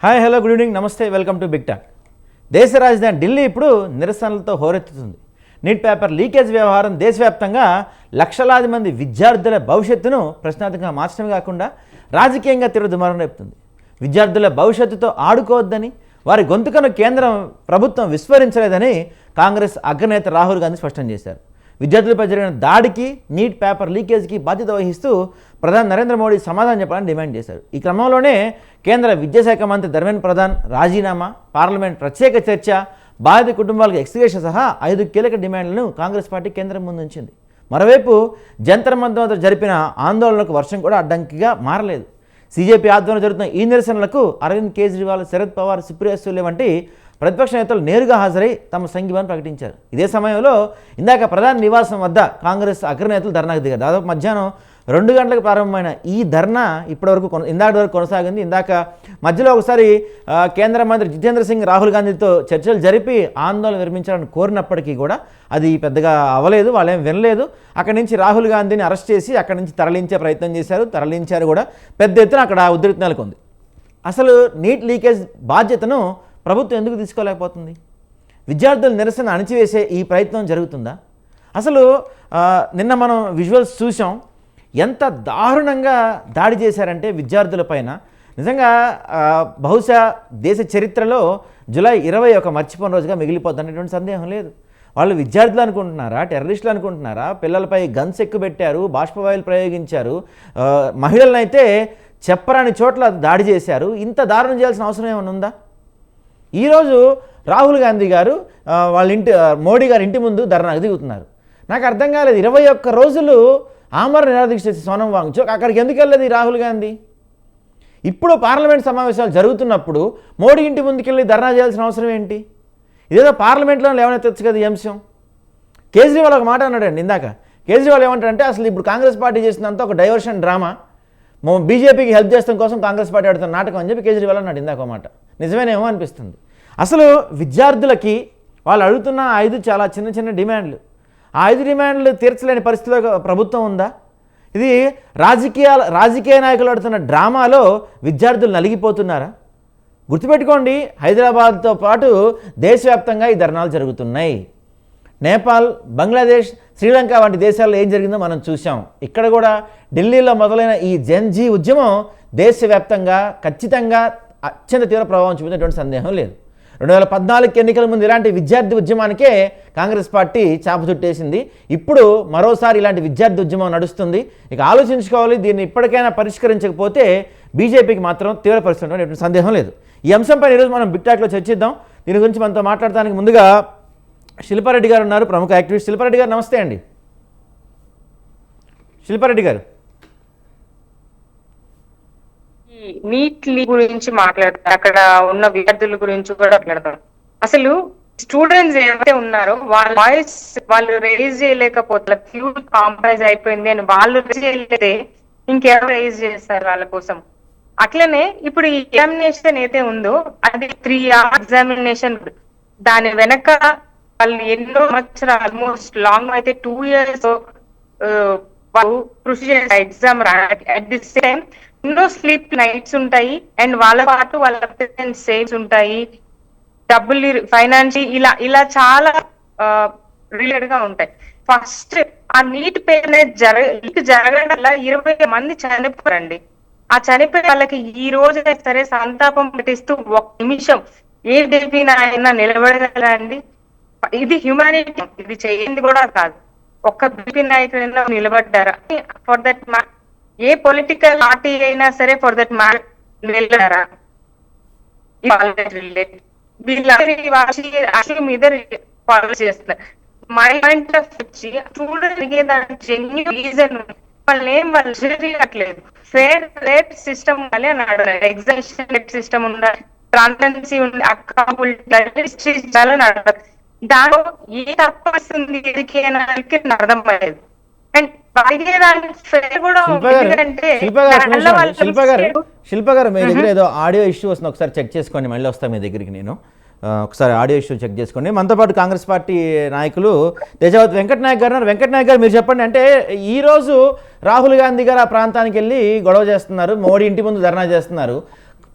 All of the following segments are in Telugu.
హాయ్ హలో గుడ్ ఈవినింగ్ నమస్తే వెల్కమ్ టు బిగ్ టాక్. దేశ రాజధాని ఢిల్లీ ఇప్పుడు నిరసనలతో హోరెత్తుతుంది. నీట్ పేపర్ లీకేజ్ వ్యవహారం దేశవ్యాప్తంగా లక్షలాది మంది విద్యార్థుల భవిష్యత్తును ప్రశ్నార్థకంగా మార్చడమే కాకుండా రాజకీయంగా తీవ్ర దుమారం రేపుతుంది. విద్యార్థుల భవిష్యత్తుతో ఆడుకోవద్దని, వారి గొంతుకను కేంద్రం ప్రభుత్వం విస్మరించలేదని కాంగ్రెస్ అగ్రనేత రాహుల్ గాంధీ స్పష్టం చేశారు. విద్యార్థులపై జరిగిన దాడికి, నీట్ పేపర్ లీకేజ్కి బాధ్యత వహిస్తూ ప్రధాని నరేంద్ర మోడీ సమాధానం చెప్పాలని డిమాండ్ చేశారు. ఈ క్రమంలోనే కేంద్ర విద్యాశాఖ మంత్రి ధర్మేంద్ర ప్రధాన్ రాజీనామా, పార్లమెంట్ ప్రత్యేక చర్చ, బాధిత కుటుంబాలకు ఎక్స్గ్రేషన్ సహా 5 కీలక డిమాండ్లను కాంగ్రెస్ పార్టీ కేంద్రం ముందుంచింది. మరోవైపు జంతర్ మంతర్ వద్ద జరిపిన ఆందోళనలకు వర్షం కూడా అడ్డంకిగా మారలేదు. సీజేపీ ఆధ్వర్యంలో జరుగుతున్న ఈ నిరసనలకు అరవింద్ కేజ్రీవాల్, శరద్ పవార్, సుప్రియా సూలే వంటి ప్రతిపక్ష నేతలు నేరుగా హాజరై తమ సంఘీభావం ప్రకటించారు. ఇదే సమయంలో ఇందాక ప్రధాని నివాసం వద్ద కాంగ్రెస్ అగ్రనేతలు ధర్నాకు దిగారు. దాదాపు మధ్యాహ్నం 2 గంటలకు ప్రారంభమైన ఈ ధర్నా ఇప్పటివరకు ఇందాక వరకు కొనసాగింది. ఇందాక మధ్యలో ఒకసారి కేంద్ర మంత్రి జితేంద్ర సింగ్ రాహుల్ గాంధీతో చర్చలు జరిపి ఆందోళన విరమించాలని కోరినప్పటికీ కూడా అది పెద్దగా అవ్వలేదు, వాళ్ళేం వినలేదు. అక్కడి నుంచి రాహుల్ గాంధీని అరెస్ట్ చేసి అక్కడి నుంచి తరలించే ప్రయత్నం చేశారు, తరలించారు కూడా. పెద్ద ఎత్తున అక్కడ ఉద్రిక్తత నెలకొంది. అసలు నీట్ లీకేజ్ బాధ్యతను ప్రభుత్వం ఎందుకు తీసుకోలేకపోతుంది? విద్యార్థుల నిరసన అణిచివేసే ఈ ప్రయత్నం జరుగుతుందా? అసలు నిన్న మనం విజువల్స్ చూసాం, ఎంత దారుణంగా దాడి చేశారంటే విద్యార్థుల పైన. నిజంగా బహుశా దేశ చరిత్రలో జూలై 21 మర్చిపోయిన రోజుగా మిగిలిపోద్ది అనేటువంటి సందేహం లేదు. వాళ్ళు విద్యార్థులు అనుకుంటున్నారా, టెర్రరిస్టులు అనుకుంటున్నారా? పిల్లలపై గన్స్ ఎక్కుపెట్టారు, బాష్పవాయువులు ప్రయోగించారు, మహిళలను అయితే చెప్పరాని చోట్ల దాడి చేశారు. ఇంత దారుణం చేయాల్సిన అవసరం ఏమైనా ఉందా? ఈరోజు రాహుల్ గాంధీ గారు వాళ్ళ మోడీ గారి ఇంటి ముందు ధర్నాకు దిగుతున్నారు. నాకు అర్థం కాలేదు. 21 రోజులు ఆమరణ నిరాదీక్ష చేసి సోనం వాంగ్చుక్ అక్కడికి ఎందుకు వెళ్ళలేదు ఈ రాహుల్ గాంధీ? ఇప్పుడు పార్లమెంట్ సమావేశాలు జరుగుతున్నప్పుడు మోడీ ఇంటి ముందుకెళ్ళి ధర్నా చేయాల్సిన అవసరం ఏంటి? ఇదేదో పార్లమెంట్లో లేవనెత్తచ్చు కదా ఈ అంశం. కేజ్రీవాల్ ఒక మాట అన్నాడండి ఇందాక. కేజ్రీవాల్ ఏమంటాడంటే అసలు ఇప్పుడు కాంగ్రెస్ పార్టీ చేసినంత ఒక డైవర్షన్ డ్రామా, బీజేపీకి హెల్ప్ చేస్తాం కోసం కాంగ్రెస్ పార్టీ ఆడుతున్న నాటకం అని చెప్పి కేజ్రీవాల్ అన్నాడు ఇందాక ఒక మాట. నిజమేనేమో అనిపిస్తుంది. అసలు విద్యార్థులకి వాళ్ళు అడుగుతున్న 5 చాలా చిన్న చిన్న డిమాండ్లు. ఆ 5 డిమాండ్లు తీర్చలేని పరిస్థితిలో ప్రభుత్వం ఉందా? ఇది రాజకీయ నాయకులు ఆడుతున్న డ్రామాలో విద్యార్థులు నలిగిపోతున్నారా? గుర్తుపెట్టుకోండి, హైదరాబాద్తో పాటు దేశవ్యాప్తంగా ఈ ధర్నాలు జరుగుతున్నాయి. నేపాల్, బంగ్లాదేశ్, శ్రీలంక వంటి దేశాల్లో ఏం జరిగిందో మనం చూసాం. ఇక్కడ కూడా ఢిల్లీలో మొదలైన ఈ జెన్జీ ఉద్యమం దేశవ్యాప్తంగా ఖచ్చితంగా అత్యంత తీవ్ర ప్రభావం చూపినటువంటి సందేహం లేదు. 2014 ఎన్నికల ముందు ఇలాంటి విద్యార్థి ఉద్యమానికే కాంగ్రెస్ పార్టీ చాప చుట్టేసింది. ఇప్పుడు మరోసారి ఇలాంటి విద్యార్థి ఉద్యమం నడుస్తుంది. ఇక ఆలోచించుకోవాలి. దీన్ని ఇప్పటికైనా పరిష్కరించకపోతే బీజేపీకి మాత్రం తీవ్ర పరిస్థితి సందేహం లేదు. ఈ అంశంపై ఈరోజు మనం బిగ్ టాక్లో చర్చిద్దాం. దీని గురించి మనతో మాట్లాడడానికి ముందుగా శిల్పారెడ్డి గారు ఉన్నారు, ప్రముఖ యాక్టివిస్ట్. శిల్పారెడ్డి గారు నమస్తే అండి. శిల్పారెడ్డి గారు, నీట్ గురించి మాట్లాడతారు, అక్కడ ఉన్న విద్యార్థుల గురించి కూడా మాట్లాడతారు. అసలు స్టూడెంట్స్ ఏవైతే ఉన్నారో వాళ్ళ వాయిస్ వాళ్ళు రైజ్ చేయలేకపోతే ఫ్యూల్ కాంప్రమైజ్ అయిపోయింది అని వాళ్ళు రైజ్ చేయలేదే ఇంకెవరు రైజ్ చేస్తారు వాళ్ళ కోసం? అట్లనే ఇప్పుడు ఈ ఎగ్జామినేషన్ అయితే ఉందో అది 3 hours ఎగ్జామినేషన్. దాని వెనక వాళ్ళు ఎన్నో సంవత్సరాలు, ఆల్మోస్ట్ లాంగ్ అయితే 2 years వాళ్ళు కృషి చేసే ఎగ్జామ్ అట్ ది సేమ్ ఎన్నో స్లీప్ నైట్స్ ఉంటాయి. అండ్ వాళ్ళ పాటు వాళ్ళ సేవ్స్ ఉంటాయి, డబ్బులు ఫైనాన్షియల్ ఇలా చాలా రిలేటెడ్ గా ఉంటాయి. ఫస్ట్ ఆ నీట్ పేరు జరగడం వల్ల 20 మంది చనిపోరండి. ఆ చనిపోయే వాళ్ళకి ఈ రోజు సరే సంతాపం పట్టిస్తూ 1 నిమిషం ఏ డెల్ఫీన్ అయినా నిలబడగలరా అండి? ఇది హ్యూమానిటీ. ఇది చేయింది కూడా కాదు. ఒక్క బీపీ నాయకుడైనా నిలబడ్డారా? For that a political party అయినా సరే ఫర్ దట్ నిలబడారా? వీళ్ళందరి మీద ఫాలో చేస్తున్నారు. మై పాయింట్ ఆఫ్ వచ్చి చూడడానికి జెన్యూన్ రీజన్ వాళ్ళు చేయట్లేదు. ఫేర్ సిస్టమ్ అని అన్నాడు. ఎగ్జామినేషన్ సిస్టమ్ ఉండాలి, ట్రాన్స్పరెన్సీ ఉంది, అకౌంటబిలిటీ అన్నాడు. దాంట్లో ఏ తప్పు వస్తుంది అర్థం అయ్యేది. అండ్ శిల్ప గారు మీ దగ్గర ఏదో ఆడియో ఇష్యూ వస్తుంది, ఒకసారి చెక్ చేసుకోండి. మళ్ళీ వస్తాను మీ దగ్గరికి. నేను ఒకసారి ఆడియో ఇష్యూ చెక్ చేసుకోండి. మనతో పాటు కాంగ్రెస్ పార్టీ నాయకులు తేజావతి వెంకట నాయక్ గారు ఉన్నారు. వెంకట నాయక్ గారు, మీరు చెప్పండి. అంటే ఈరోజు రాహుల్ గాంధీ గారు ఆ ప్రాంతానికి వెళ్ళి గొడవ చేస్తున్నారు, మోడీ ఇంటి ముందు ధర్నా చేస్తున్నారు.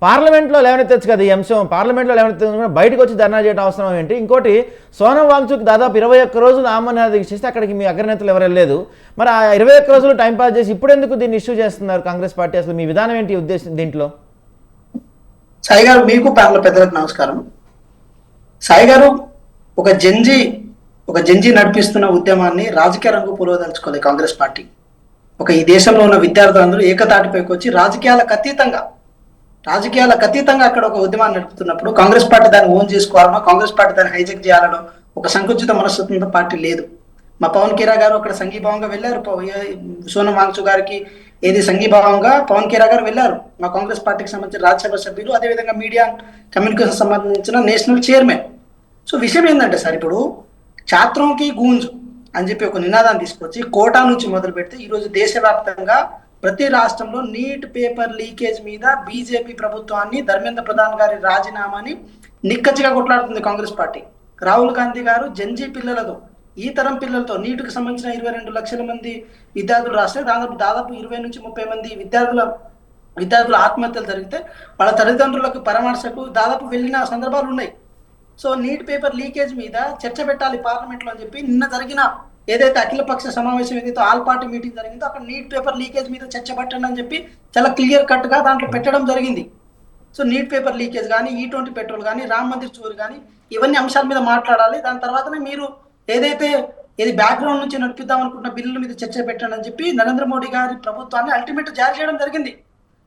పార్లమెంట్లో లేవనెత్తచ్చు కదా ఈ అంశం. పార్లమెంట్లో లేవనెత్తే బయటకు వచ్చి ధర్నా చేయడం అవసరం ఏంటి? ఇంకోటి సోనం వాంగ్చుక్ దాదాపు 21 రోజులు నామనిర్దేశం చేస్తే అక్కడికి మీ అగ్రనేతలు ఎవరు వెళ్ళలేదు. మరి ఆ 21 రోజులు టైంపాస్ చేసి ఇప్పుడు ఎందుకు దీన్ని ఇష్యూ చేస్తున్నారు కాంగ్రెస్ పార్టీ? అసలు మీ విధానం ఏంటి ఉద్దేశం దీంట్లో? సాయి గారు, మీకు ప్యానల్ పెద్దలకు నమస్కారం. సాయి గారు, ఒక జంజీ నడిపిస్తున్న ఉద్యమాన్ని రాజకీయ రంగు పురోదలుచుకోలేదు కాంగ్రెస్ పార్టీ. ఈ దేశంలో ఉన్న విద్యార్థులందరూ ఏకతాటిపైకి వచ్చి రాజకీయాలకు అతీతంగా అక్కడ ఒక ఉద్యమాన్ని నడుపుతున్నప్పుడు కాంగ్రెస్ పార్టీ దాన్ని ఓన్ చేసుకోవాలనో, కాంగ్రెస్ పార్టీ దాన్ని హైజెక్ చేయాలనో ఒక సంకుచిత మనస్తత్వంతో పార్టీ లేదు. మా పవన్ కీరా గారు అక్కడ సంఘీభావంగా వెళ్ళారు. సోనం వాంగ్చుక్ గారికి సంఘీభావంగా పవన్ కీరా గారు వెళ్ళారు. మా కాంగ్రెస్ పార్టీకి సంబంధించిన రాజ్యసభ సభ్యులు, అదేవిధంగా మీడియా కమ్యూనికేషన్ సంబంధించిన నేషనల్ చైర్మన్. సో విషయం ఏంటంటే సార్, ఇప్పుడు ఛాత్రంకి గూంజ్ అని చెప్పి ఒక నినాదాన్ని తీసుకొచ్చి కోటా నుంచి మొదలు పెడితే ఈరోజు దేశవ్యాప్తంగా ప్రతి రాష్ట్రంలో నీట్ పేపర్ లీకేజ్ మీద బీజేపీ ప్రభుత్వాన్ని, ధర్మేంద్ర ప్రధాన్ గారి రాజీనామాని నిక్కచ్చిగా కొట్లాడుతుంది కాంగ్రెస్ పార్టీ. రాహుల్ గాంధీ గారు జంజీ పిల్లలతో, ఈ తరం పిల్లలతో నీటికి సంబంధించిన 22 లక్షల మంది విద్యార్థులు రాస్తే దాదాపు 20 నుంచి 30 మంది విద్యార్థుల ఆత్మహత్యలు జరిగితే వాళ్ళ తల్లిదండ్రులకు పరామర్శకు దాదాపు వెళ్ళిన సందర్భాలు ఉన్నాయి. సో నీట్ పేపర్ లీకేజ్ మీద చర్చ పెట్టాలి పార్లమెంట్లో అని చెప్పి నిన్న జరిగిన ఏదైతే అఖిలపక్ష సమావేశం ఏదైతే ఆల్ పార్టీ మీటింగ్ జరిగిందో అక్కడ నీట్ పేపర్ లీకేజ్ మీద చర్చ పెట్టండి అని చెప్పి చాలా క్లియర్ కట్ గా దాంట్లో పెట్టడం జరిగింది. సో నీట్ పేపర్ లీకేజ్ కానీ, E20 పెట్రోల్ కానీ, రామ్ మందిర్ చోరీ కానీ, ఇవన్నీ అంశాల మీద మాట్లాడాలి. దాని తర్వాతనే మీరు ఏదైతే బ్యాక్గ్రౌండ్ నుంచి నడిపిద్దాం అనుకుంటున్న బిల్లుల మీద చర్చ పెట్టండి అని చెప్పి నరేంద్ర మోడీ గారి ప్రభుత్వాన్ని అల్టిమేట్ జారీ చేయడం జరిగింది.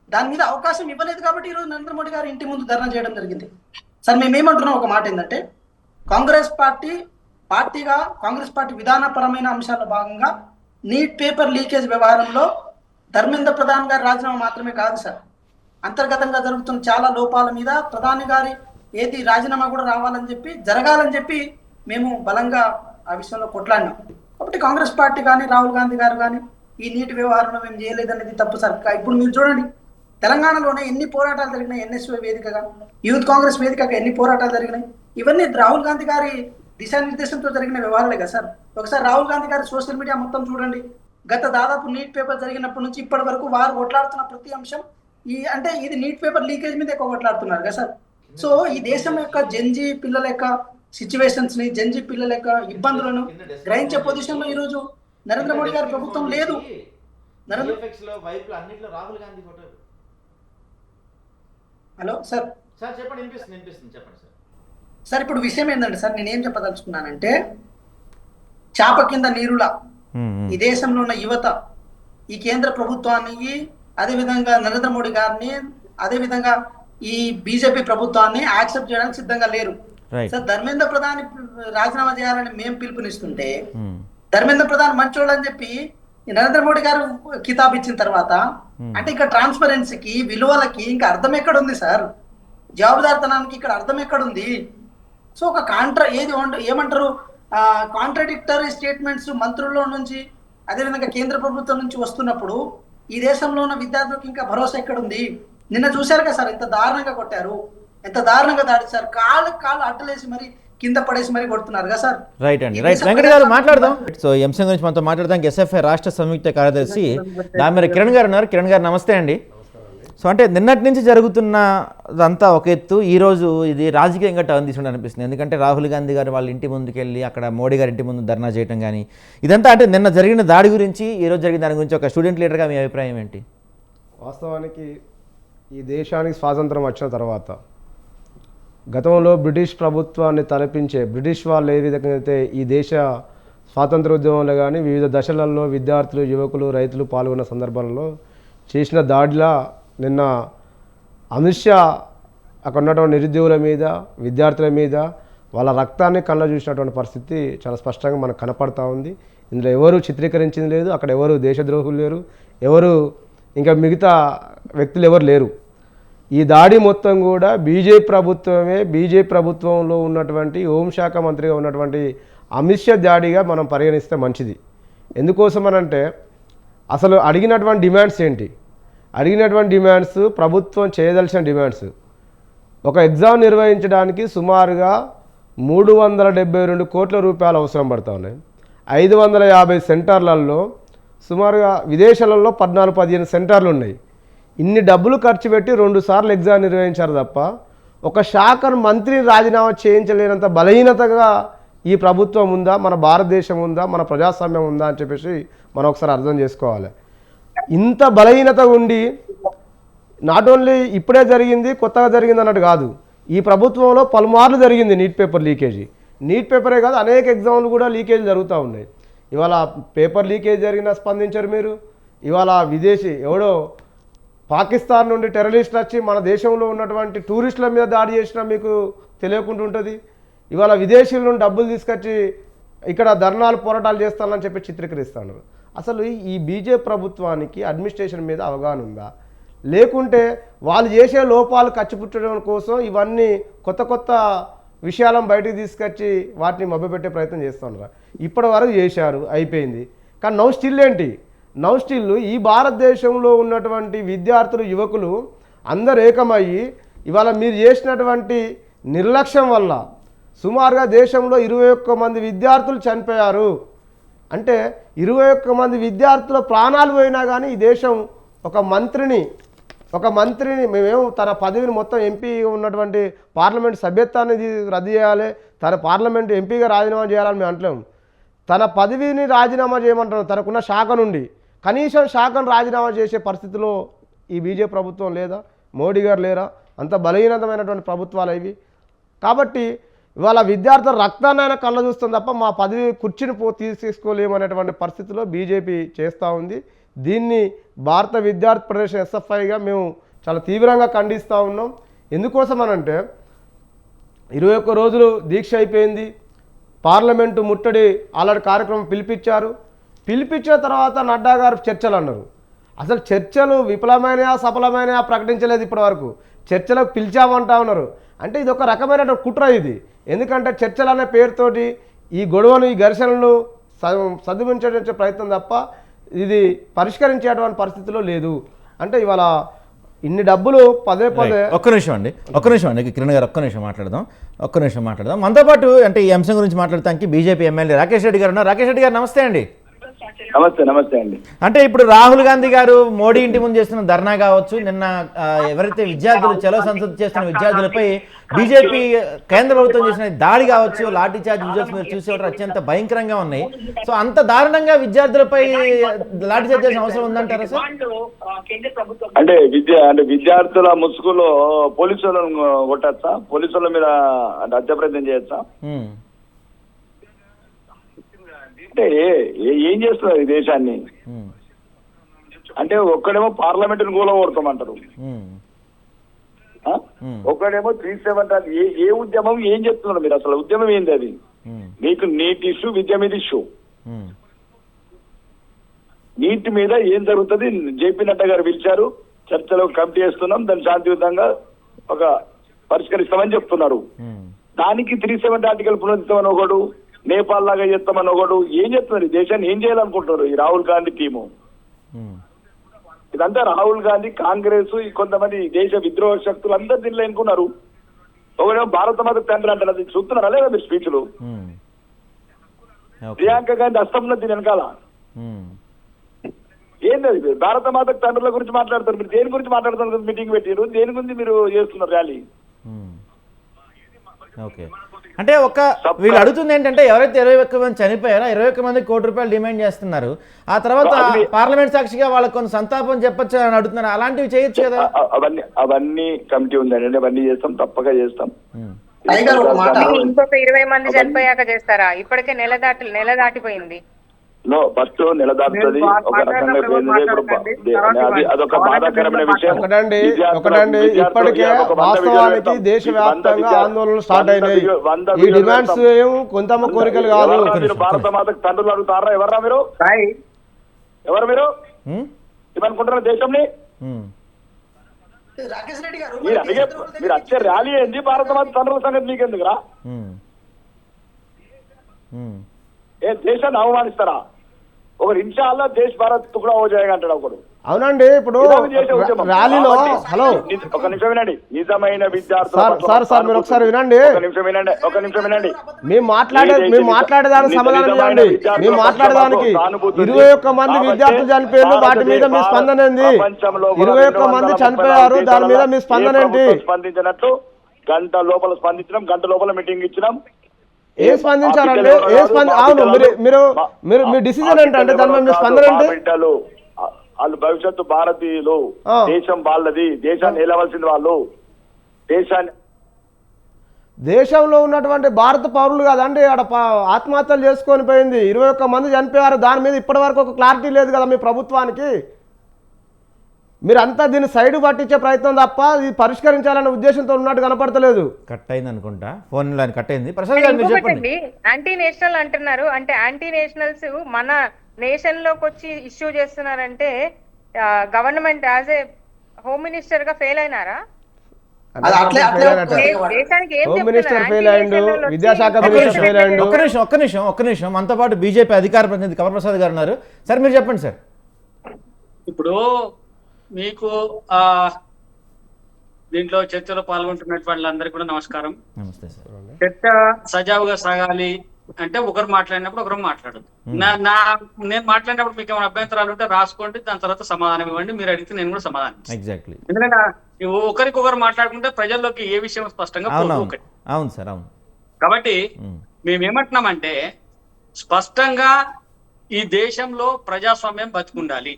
దాని మీద అవకాశం ఇవ్వలేదు కాబట్టి ఈరోజు నరేంద్ర మోడీ గారి ఇంటి ముందు ధర్నా చేయడం జరిగింది. సార్, మేమేమంటున్నాం, ఒక మాట ఏంటంటే కాంగ్రెస్ పార్టీ విధానపరమైన అంశాల్లో భాగంగా నీట్ పేపర్ లీకేజ్ వ్యవహారంలో ధర్మేంద్ర ప్రధాన్ గారి రాజీనామా మాత్రమే కాదు సార్, అంతర్గతంగా జరుగుతున్న చాలా లోపాల మీద ప్రధాని గారి రాజీనామా కూడా జరగాలని చెప్పి మేము బలంగా ఆ విషయంలో కొట్లాడినాం. కాబట్టి కాంగ్రెస్ పార్టీ కానీ, రాహుల్ గాంధీ గారు కానీ ఈ నీటి వ్యవహారంలో మేము చేయలేదనేది తప్పు సార్. ఇప్పుడు మీరు చూడండి, తెలంగాణలోనే ఎన్ని పోరాటాలు జరిగినాయి, NSY వేదికగా, యూత్ కాంగ్రెస్ వేదికగా ఎన్ని పోరాటాలు జరిగినాయి. ఇవన్నీ రాహుల్ గాంధీ గారి దిశానిర్దేశంతో జరిగిన వ్యవహారాలే కదా సార్. ఒకసారి రాహుల్ గాంధీ గారి సోషల్ మీడియా మొత్తం చూడండి. గత దాదాపు నీట్ పేపర్ జరిగినప్పటి నుంచి ఇప్పటి వరకు వారు కొట్లాడుతున్న ప్రతి అంశం ఇది నీట్ పేపర్ లీకేజ్ మీద ఎక్కువ కొట్లాడుతున్నారు కదా సార్. సో ఈ దేశం యొక్క జంజీ పిల్లల యొక్క సిచ్యువేషన్స్ ని, జంజీ పిల్లల యొక్క ఇబ్బందులను గ్రహించే పొజిషన్ లో ఈరోజు నరేంద్ర మోడీ గారి ప్రభుత్వం లేదు. Hello sir. సార్, ఇప్పుడు విషయం ఏంటంటే సార్, నేనేం చెప్పదలుచుకున్నానంటే చాప కింద నీరులా ఈ దేశంలో ఉన్న యువత ఈ కేంద్ర ప్రభుత్వానికి, అదేవిధంగా నరేంద్ర మోడీ గారిని, అదేవిధంగా ఈ బీజేపీ ప్రభుత్వాన్ని యాక్సెప్ట్ చేయడానికి సిద్ధంగా లేరు సార్. ధర్మేంద్ర ప్రధాన్ రాజీనామా చేయాలని మేము పిలుపునిస్తుంటే ధర్మేంద్ర ప్రధాన్ మంచోళ్ళు అని చెప్పి నరేంద్ర మోడీ గారు కితాబ్ ఇచ్చిన తర్వాత ఇక్కడ ట్రాన్స్పరెన్సీకి, విలువలకి ఇంకా అర్థం ఎక్కడుంది సార్? జవాబుదారితనానికి ఇక్కడ అర్థం ఎక్కడుంది? సో ఒక ఏమంటారు, కాంట్రాడిక్టరీ స్టేట్మెంట్స్ మంత్రుల్లో నుంచి, అదేవిధంగా కేంద్ర ప్రభుత్వం నుంచి వస్తున్నప్పుడు ఈ దేశంలో ఉన్న విద్యార్థులకు ఇంకా భరోసా ఎక్కడుంది? నిన్న చూశారు కదా సార్, ఎంత దారుణంగా కొట్టారు, ఎంత దారుణంగా దాడి సార్. కాళ్ళు అట్టలేసి మరి కింద పడేసి మరి కొడుతున్నారు కదా సార్. రైట్ అండి, రైట్. వెంకట గారు మాట్లాడదాం. సో ఈ అంశం గురించి మనతో మాట్లాడదాం SFI రాష్ట్ర సంయుక్త కార్యదర్శి దామెర కిరణ్ గారు ఉన్నారు. కిరణ్ గారు నమస్తే అండి. సో నిన్నటి నుంచి జరుగుతున్నదంతా ఒక ఎత్తు, ఈరోజు ఇది రాజకీయంగా టర్న్ తీసుకుంటూ అనిపిస్తుంది. ఎందుకంటే రాహుల్ గాంధీ గారు వాళ్ళ ఇంటి ముందుకు వెళ్ళి అక్కడ మోడీ గారి ఇంటి ముందు ధర్నా చేయడం కానీ, ఇదంతా నిన్న జరిగిన దాడి గురించి, ఈరోజు జరిగిన దాని గురించి ఒక స్టూడెంట్ లీడర్గా మీ అభిప్రాయం ఏంటి? వాస్తవానికి ఈ దేశానికి స్వాతంత్రం వచ్చిన తర్వాత గతంలో బ్రిటిష్ ప్రభుత్వాన్ని తలపించే బ్రిటిష్ వాళ్ళు ఏ విధంగా అయితే ఈ దేశ స్వాతంత్ర ఉద్యమంలో కానీ వివిధ దశలలో విద్యార్థులు, యువకులు, రైతులు పాల్గొన్న సందర్భంలో చేసిన దాడిలా నిన్న అమిత్ షా అక్కడ ఉన్నటువంటి నిరుద్యోగుల మీద, విద్యార్థుల మీద వాళ్ళ రక్తాన్ని కళ్ళ చూసినటువంటి పరిస్థితి చాలా స్పష్టంగా మనకు కనపడతా ఉంది. ఇందులో ఎవరు చిత్రీకరించింది లేదు, అక్కడ ఎవరు దేశద్రోహులు లేరు, ఎవరు ఇంకా మిగతా వ్యక్తులు ఎవరు లేరు. ఈ దాడి మొత్తం కూడా బీజేపీ ప్రభుత్వంలో ఉన్నటువంటి హోంశాఖ మంత్రిగా ఉన్నటువంటి అమిత్ షా దాడిగా మనం పరిగణిస్తే మంచిది. ఎందుకోసమనంటే అసలు అడిగినటువంటి డిమాండ్స్ ఏంటి? అడిగినటువంటి డిమాండ్స్ ప్రభుత్వం చేయదలసిన డిమాండ్స్. ఒక ఎగ్జామ్ నిర్వహించడానికి సుమారుగా 372 కోట్ల రూపాయలు అవసరం పడుతూ ఉన్నాయి. 550 సెంటర్లలో సుమారుగా విదేశాలలో 14-15 సెంటర్లు ఉన్నాయి. ఇన్ని డబ్బులు ఖర్చు పెట్టి 2 సార్లు ఎగ్జామ్ నిర్వహించారు తప్ప ఒక శాఖను మంత్రిని రాజీనామా చేయించలేనంత బలహీనతగా ఈ ప్రభుత్వం ఉందా, మన భారతదేశం ఉందా, మన ప్రజాస్వామ్యం ఉందా అని చెప్పేసి మనం ఒకసారి అర్థం చేసుకోవాలి. ఇంత బలహీనత ఉండి నాట్ ఓన్లీ ఇప్పుడే జరిగింది, కొత్తగా జరిగింది అన్నట్టు కాదు, ఈ ప్రభుత్వంలో పలుమార్లు జరిగింది నీట్ పేపర్ లీకేజీ. నీట్ పేపరే కాదు, అనేక ఎగ్జామ్లు కూడా లీకేజ్ జరుగుతూ ఉన్నాయి. ఇవాళ పేపర్ లీకేజ్ జరిగినా స్పందించరు మీరు. ఇవాళ విదేశీ ఎవడో పాకిస్తాన్ నుండి టెర్రరిస్టులు వచ్చి మన దేశంలో ఉన్నటువంటి టూరిస్టుల మీద దాడి చేసినా మీకు తెలియకుండా ఉంటుంది. ఇవాళ విదేశీల నుండి డబ్బులు తీసుకొచ్చి ఇక్కడ ధర్నాలు పోరాటాలు చేస్తానని చెప్పి చిత్రీకరిస్తున్నారు. అసలు ఈ బీజేపీ ప్రభుత్వానికి అడ్మినిస్ట్రేషన్ మీద అవగాహన ఉందా, లేకుంటే వాళ్ళు చేసే లోపాలు కచ్చిపుచ్చడం కోసం ఇవన్నీ కొత్త కొత్త విషయాలను బయటికి తీసుకొచ్చి వాటిని మభ్యపెట్టే ప్రయత్నం చేస్తున్నారు. ఇప్పటి వరకు చేశారు, అయిపోయింది. కానీ నౌ స్టిల్ ఏంటి, నౌ స్టిల్ ఈ భారతదేశంలో ఉన్నటువంటి విద్యార్థులు, యువకులు అందరు ఏకమయ్యి ఇవాళ మీరు చేసినటువంటి నిర్లక్ష్యం వల్ల సుమారుగా దేశంలో 21 మంది విద్యార్థులు చనిపోయారు. అంటే 21 మంది విద్యార్థుల ప్రాణాలు పోయినా కానీ ఈ దేశం ఒక మంత్రిని మేమేమో తన పదవిని మొత్తం ఎంపీ ఉన్నటువంటి పార్లమెంట్ సభ్యత్వాన్ని రద్దు చేయాలి, తన పార్లమెంట్ ఎంపీగా రాజీనామా చేయాలని మేము అంటలేము. తన పదవిని రాజీనామా చేయమంటున్నాం. తనకున్న శాఖ నుండి కనీసం శాఖను రాజీనామా చేసే పరిస్థితిలో ఈ బీజేపీ ప్రభుత్వం లేదా, మోడీ గారు లేరా? అంత బలహీనతమైనటువంటి ప్రభుత్వాలు ఇవి. కాబట్టి ఇవాళ విద్యార్థుల రక్తాన్ని అయినా కళ్ళ చూస్తుంది తప్ప మా పదవి కుర్చీని తీసుకోలేమనేటువంటి పరిస్థితిలో బీజేపీ చేస్తూ ఉంది. దీన్ని భారత విద్యార్థి ఫెడరేషన్ ఎస్ఎఫ్ఐగా మేము చాలా తీవ్రంగా ఖండిస్తూ ఉన్నాం. ఎందుకోసం అనంటే 21 రోజులు దీక్ష అయిపోయింది, పార్లమెంటు ముట్టడి ఆల్రెడీ కార్యక్రమం పిలిపించిన తర్వాత నడ్డా గారు చర్చలు అన్నారు. అసలు చర్చలు విఫలమైనయా సఫలమైనయా ప్రకటించలేదు ఇప్పటివరకు. చర్చలకు పిలిచామంటా ఉన్నారు. అంటే ఇది ఒక రకమైన కుట్ర ఇది. ఎందుకంటే చర్చలు అనే పేరుతోటి ఈ గొడవను, ఈ ఘర్షణలు సద్దుమించే ప్రయత్నం తప్ప ఇది పరిష్కరించేటువంటి పరిస్థితిలో లేదు. అంటే ఇవాళ ఇన్ని డబ్బులు పదే ఒక్క నిమిషం అండి కిరణ్ గారు ఒక్క నిమిషం మాట్లాడదాం. మనతో పాటు అంటే ఈ అంశం గురించి మాట్లాడటానికి బీజేపీ ఎమ్మెల్యే రాకేష్ రెడ్డి గారు ఉన్నారు. రాకేష్ రెడ్డి గారు నమస్తే అండి. నమస్తే అండి. అంటే ఇప్పుడు రాహుల్ గాంధీ గారు మోడీ ఇంటి ముందు చేస్తున్న ధర్నా కావచ్చు, నిన్న ఎవరైతే విద్యార్థులు చలో సంసద్ చేస్తున్న విద్యార్థులపై బీజేపీ కేంద్ర ప్రభుత్వం చేసిన దాడి కావచ్చు, లాఠీ చార్జ్ విజువల్స్ మీరు చూసే అత్యంత భయంకరంగా ఉన్నాయి. సో అంత దారుణంగా విద్యార్థులపై లాఠీ చార్జ్ చేసిన అవసరం ఉందంటారా సార్? అంటే విద్యార్థుల ముసుగులో పోలీసులను కొట్టచ్చా, పోలీసుల మీద హత్య ప్రయత్నం చేయొచ్చా? అంటే ఏం చేస్తున్నారు ఈ దేశాన్ని? అంటే ఒక్కడేమో పార్లమెంటును కూలగొడతామంటారు, ఒక్కడేమో 370. ఏ ఉద్యమం ఏం చెప్తున్నారు మీరు? అసలు ఉద్యమం ఏంది అది? మీకు నీట్ ఇష్యూ, విద్య మీద ఇష్యూ. నీట్ మీద ఏం జరుగుతుంది? జేపీ నడ్డా గారు పిలిచారు, చర్చలో కమిటీ చేస్తున్నాం, దాన్ని శాంతియుతంగా ఒక పరిష్కరిస్తామని చెప్తున్నారు. దానికి 370 ఆర్టికల్ పునరుద్ధరిస్తామని ఒకడు, నేపాల్ లాగా చేస్తామని ఒకడు. ఏం చెప్తున్నారు? ఈ దేశాన్ని ఏం చేయాలనుకుంటున్నారు ఈ రాహుల్ గాంధీ టీము? ఇదంతా రాహుల్ గాంధీ, కాంగ్రెస్, కొంతమంది దేశ విద్రోహ శక్తులు అందరు దీనిలో ఎన్నుకున్నారు. ఒకడేమో భారత మాత తండ్రి అంటారు. అది చూస్తున్నారా లేదా మీరు స్పీచ్లు? ప్రియాంక గాంధీ అస్తంలో దీని వెనకాల ఏంది? అది భారత మాత తండ్రుల గురించి మాట్లాడతారు. మీరు దేని గురించి మాట్లాడుతున్నారు? మీటింగ్ పెట్టారు, దేని గురించి మీరు చేస్తున్నారు ర్యాలీ? ఓకే, అంటే వీళ్ళు అడుగుతుంది ఏంటంటే ఎవరైతే 21 మంది చనిపోయారో 21 మంది ₹1 కోటి డిమాండ్ చేస్తున్నారు. ఆ తర్వాత పార్లమెంట్ సాక్షిగా వాళ్ళకి కొంత సంతాపం చెప్పొచ్చు అని అడుగుతున్నారు. అలాంటివి చేయొచ్చు కదా? అవన్నీ కమిటీ ఉందండి, అవన్నీ చేస్తాం, తప్పక చేస్తాం. ఇంకొక 20 మంది చనిపోయాక చేస్తారా? ఇప్పటికే నెల దాటిపోయింది. ఫస్ట్ నెల దాటుతుంది. ఒక రకంగా అదొక బాధాకరమైన విషయం. ఒకటండి ఇప్పటికే వాస్తవానికి దేశవ్యాప్తంగా ఆందోళనలు స్టార్ట్ అయినాయి. ఈ డిమాండ్స్ ఏం కొంతమ్మ కోరికలు కాదు. భారత మాతకు తండ్రులు అడుగుతారా? ఎవరా మీరు? ఎవరు మీరు? ఏమనుకుంటారు దేశంని? మీరు వచ్చే ర్యాలీ ఏంది? భారత మాత తండ్రుల సంగతి మీకెందుకురా? ఏ దేశాన్ని అవమానిస్తారా? ఒకరు ఇన్షాల్లా దేశ్ భారత్ తుకడా హో జాయేగా అంటాడు ఒకడు. అవునండి ఇప్పుడు ర్యాలీలో హలో ఒక నిమిషం వినండి. నిజమైన విద్యార్థులు సార్ మీరు ఒకసారి వినండి. ఒక నిమిషం వినండి. మేము మాట్లాడేదానికి సమాధానం ఇవ్వండి. మేము మాట్లాడేదానికి 21 మంది విద్యార్థులు చనిపోయారు, వాటి మీద మీ స్పందన ఏంది? 21 మంది చనిపోయారు, దాని మీద మీ స్పందన ఏంటి? స్పందించినట్టు గంట లోపల స్పందించినాం, గంట లోపల మీటింగ్ ఇచ్చినాం. ఏం స్పందించారండి? అవును, మీరు మీ డిసిజన్ ఏంటంటే దాని మీద మీ స్పందన ఏంటి? వాళ్ళు భవిష్యత్తు భారతీయులు, దేశం వాళ్ళది, దేశాన్ని నిలవలసింది వాళ్ళు. దేశంలో ఉన్నటువంటి భారత పౌరులు కదండి ఆడ ఆత్మహత్యలు చేసుకొని పోయింది, 21 మంది చనిపోయారు. దాని మీద ఇప్పటి వరకు ఒక క్లారిటీ లేదు కదా మీ ప్రభుత్వానికి. మీరంతా దీన్ని సైడ్ పట్టించే ప్రయత్నం తప్ప ఇది పరిష్కరించాలనే ఉద్దేశంతో ఉన్నట్టు కనపడతలేదు. కట్ అయింది అనుకుంటా, ఫోన్ లైన్ కట్ అయింది. ప్రసాద్ గారు మీరు చెప్పండి. యాంటీ నేషనల్ అంటున్నారు, అంటే యాంటీ నేషనల్స్ మన నేషన్ లోకి వచ్చి ఇష్యూ చేస్తున్నారంటే government as a home minister గా ఫెయిల్ అయినారా? దేశానికి ఏం హోమ్ మినిస్టర్ ఫెయిల్ అయ్యిండు, విద్యాశాఖ మినిస్టర్ ఫెయిల్ అయ్యిండు. ఒక్క నిమిషం మనతో పాటు బీజేపీ అధికార ప్రతినిధి కమల్ ప్రసాద్ గారు ఉన్నారు. సార్ మీరు చెప్పండి సార్. ఇప్పుడు మీకు దీంట్లో చర్చలో పాల్గొంటున్నటువంటి వాళ్ళందరికీ కూడా నమస్కారం. నమస్తే సార్. చర్చ సజావుగా సాగాలి అంటే ఒకరు మాట్లాడినప్పుడు ఒకరు మాట్లాడదు. నేను మాట్లాడినప్పుడు మీకు ఏమైనా అభ్యంతరాలు ఉంటే రాసుకోండి, దాని తర్వాత సమాధానం ఇవ్వండి. మీరు అడిగితే నేను కూడా సమాధానం. ఎగ్జాక్ట్లీ. ఎందుకంటే ఒకరికొకరు మాట్లాడుకుంటే ప్రజల్లోకి ఏ విషయం స్పష్టంగా పోదు. అవును సార్, అవును. కాబట్టి మేమేమంటున్నామంటే స్పష్టంగా ఈ దేశంలో ప్రజాస్వామ్యం బతికుండాలి.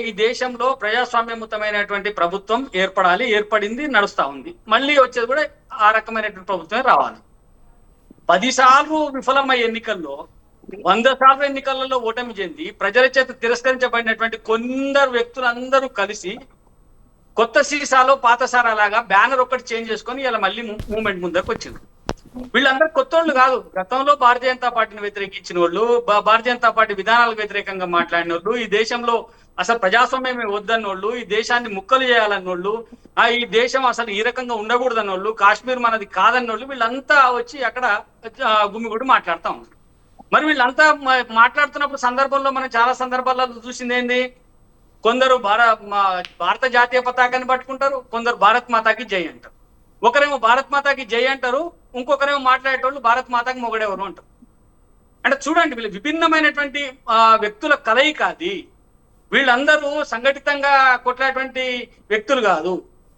ఈ దేశంలో ప్రజాస్వామ్యయుతమైనటువంటి ప్రభుత్వం ఏర్పడాలి, ఏర్పడింది, నడుస్తా ఉంది. మళ్ళీ వచ్చేది కూడా ఆ రకమైనటువంటి ప్రభుత్వమే రావాలి. 10 సార్లు విఫలమయ్యే ఎన్నికల్లో 100 సార్లు ఎన్నికలలో ఓటమి చెంది ప్రజల చేత తిరస్కరించబడినటువంటి కొందరు వ్యక్తులందరూ కలిసి కొత్త సీసాలో పాత సారాలాగా బ్యానర్ ఒకటి చేంజ్ చేసుకొని ఇలా మళ్ళీ మూవ్మెంట్ ముందరకు వచ్చింది. వీళ్ళందరూ కొత్త వాళ్ళు కాదు. గతంలో భారతీయ జనతా పార్టీని వ్యతిరేకించిన వాళ్ళు, భారతీయ జనతా పార్టీ విధానాలకు వ్యతిరేకంగా మాట్లాడిన వాళ్ళు, ఈ దేశంలో అసలు ప్రజాస్వామ్యమే వద్దన్నోళ్ళు, ఈ దేశాన్ని ముక్కలు చేయాలన్నోళ్ళు, ఈ దేశం అసలు ఈ రకంగా ఉండకూడదన్నోళ్ళు, కాశ్మీర్ మనది కాదన్నోళ్ళు, వీళ్ళంతా వచ్చి అక్కడ గుమిగూడి మాట్లాడుతూ ఉన్నారు. మరి వీళ్ళంతా మాట్లాడుతున్నప్పుడు సందర్భంలో మనం చాలా సందర్భాల్లో చూసింది ఏంది? కొందరు భారత జాతీయ పతాకాన్ని పట్టుకుంటారు, కొందరు భారత్ మాతాకి జై అంటారు. ఒకరేమో భారత్ మాతాకి జై అంటారు, ఇంకొకరేమో మాట్లాడేటోళ్ళు భారత్ మాతాకి మొగడెవరు అంటారు. అంటే చూడండి, వీళ్ళు విభిన్నమైనటువంటి వ్యక్తుల కలయిక అది. వీళ్ళందరూ సంఘటితంగా కొట్టినటువంటి వ్యక్తులు కాదు.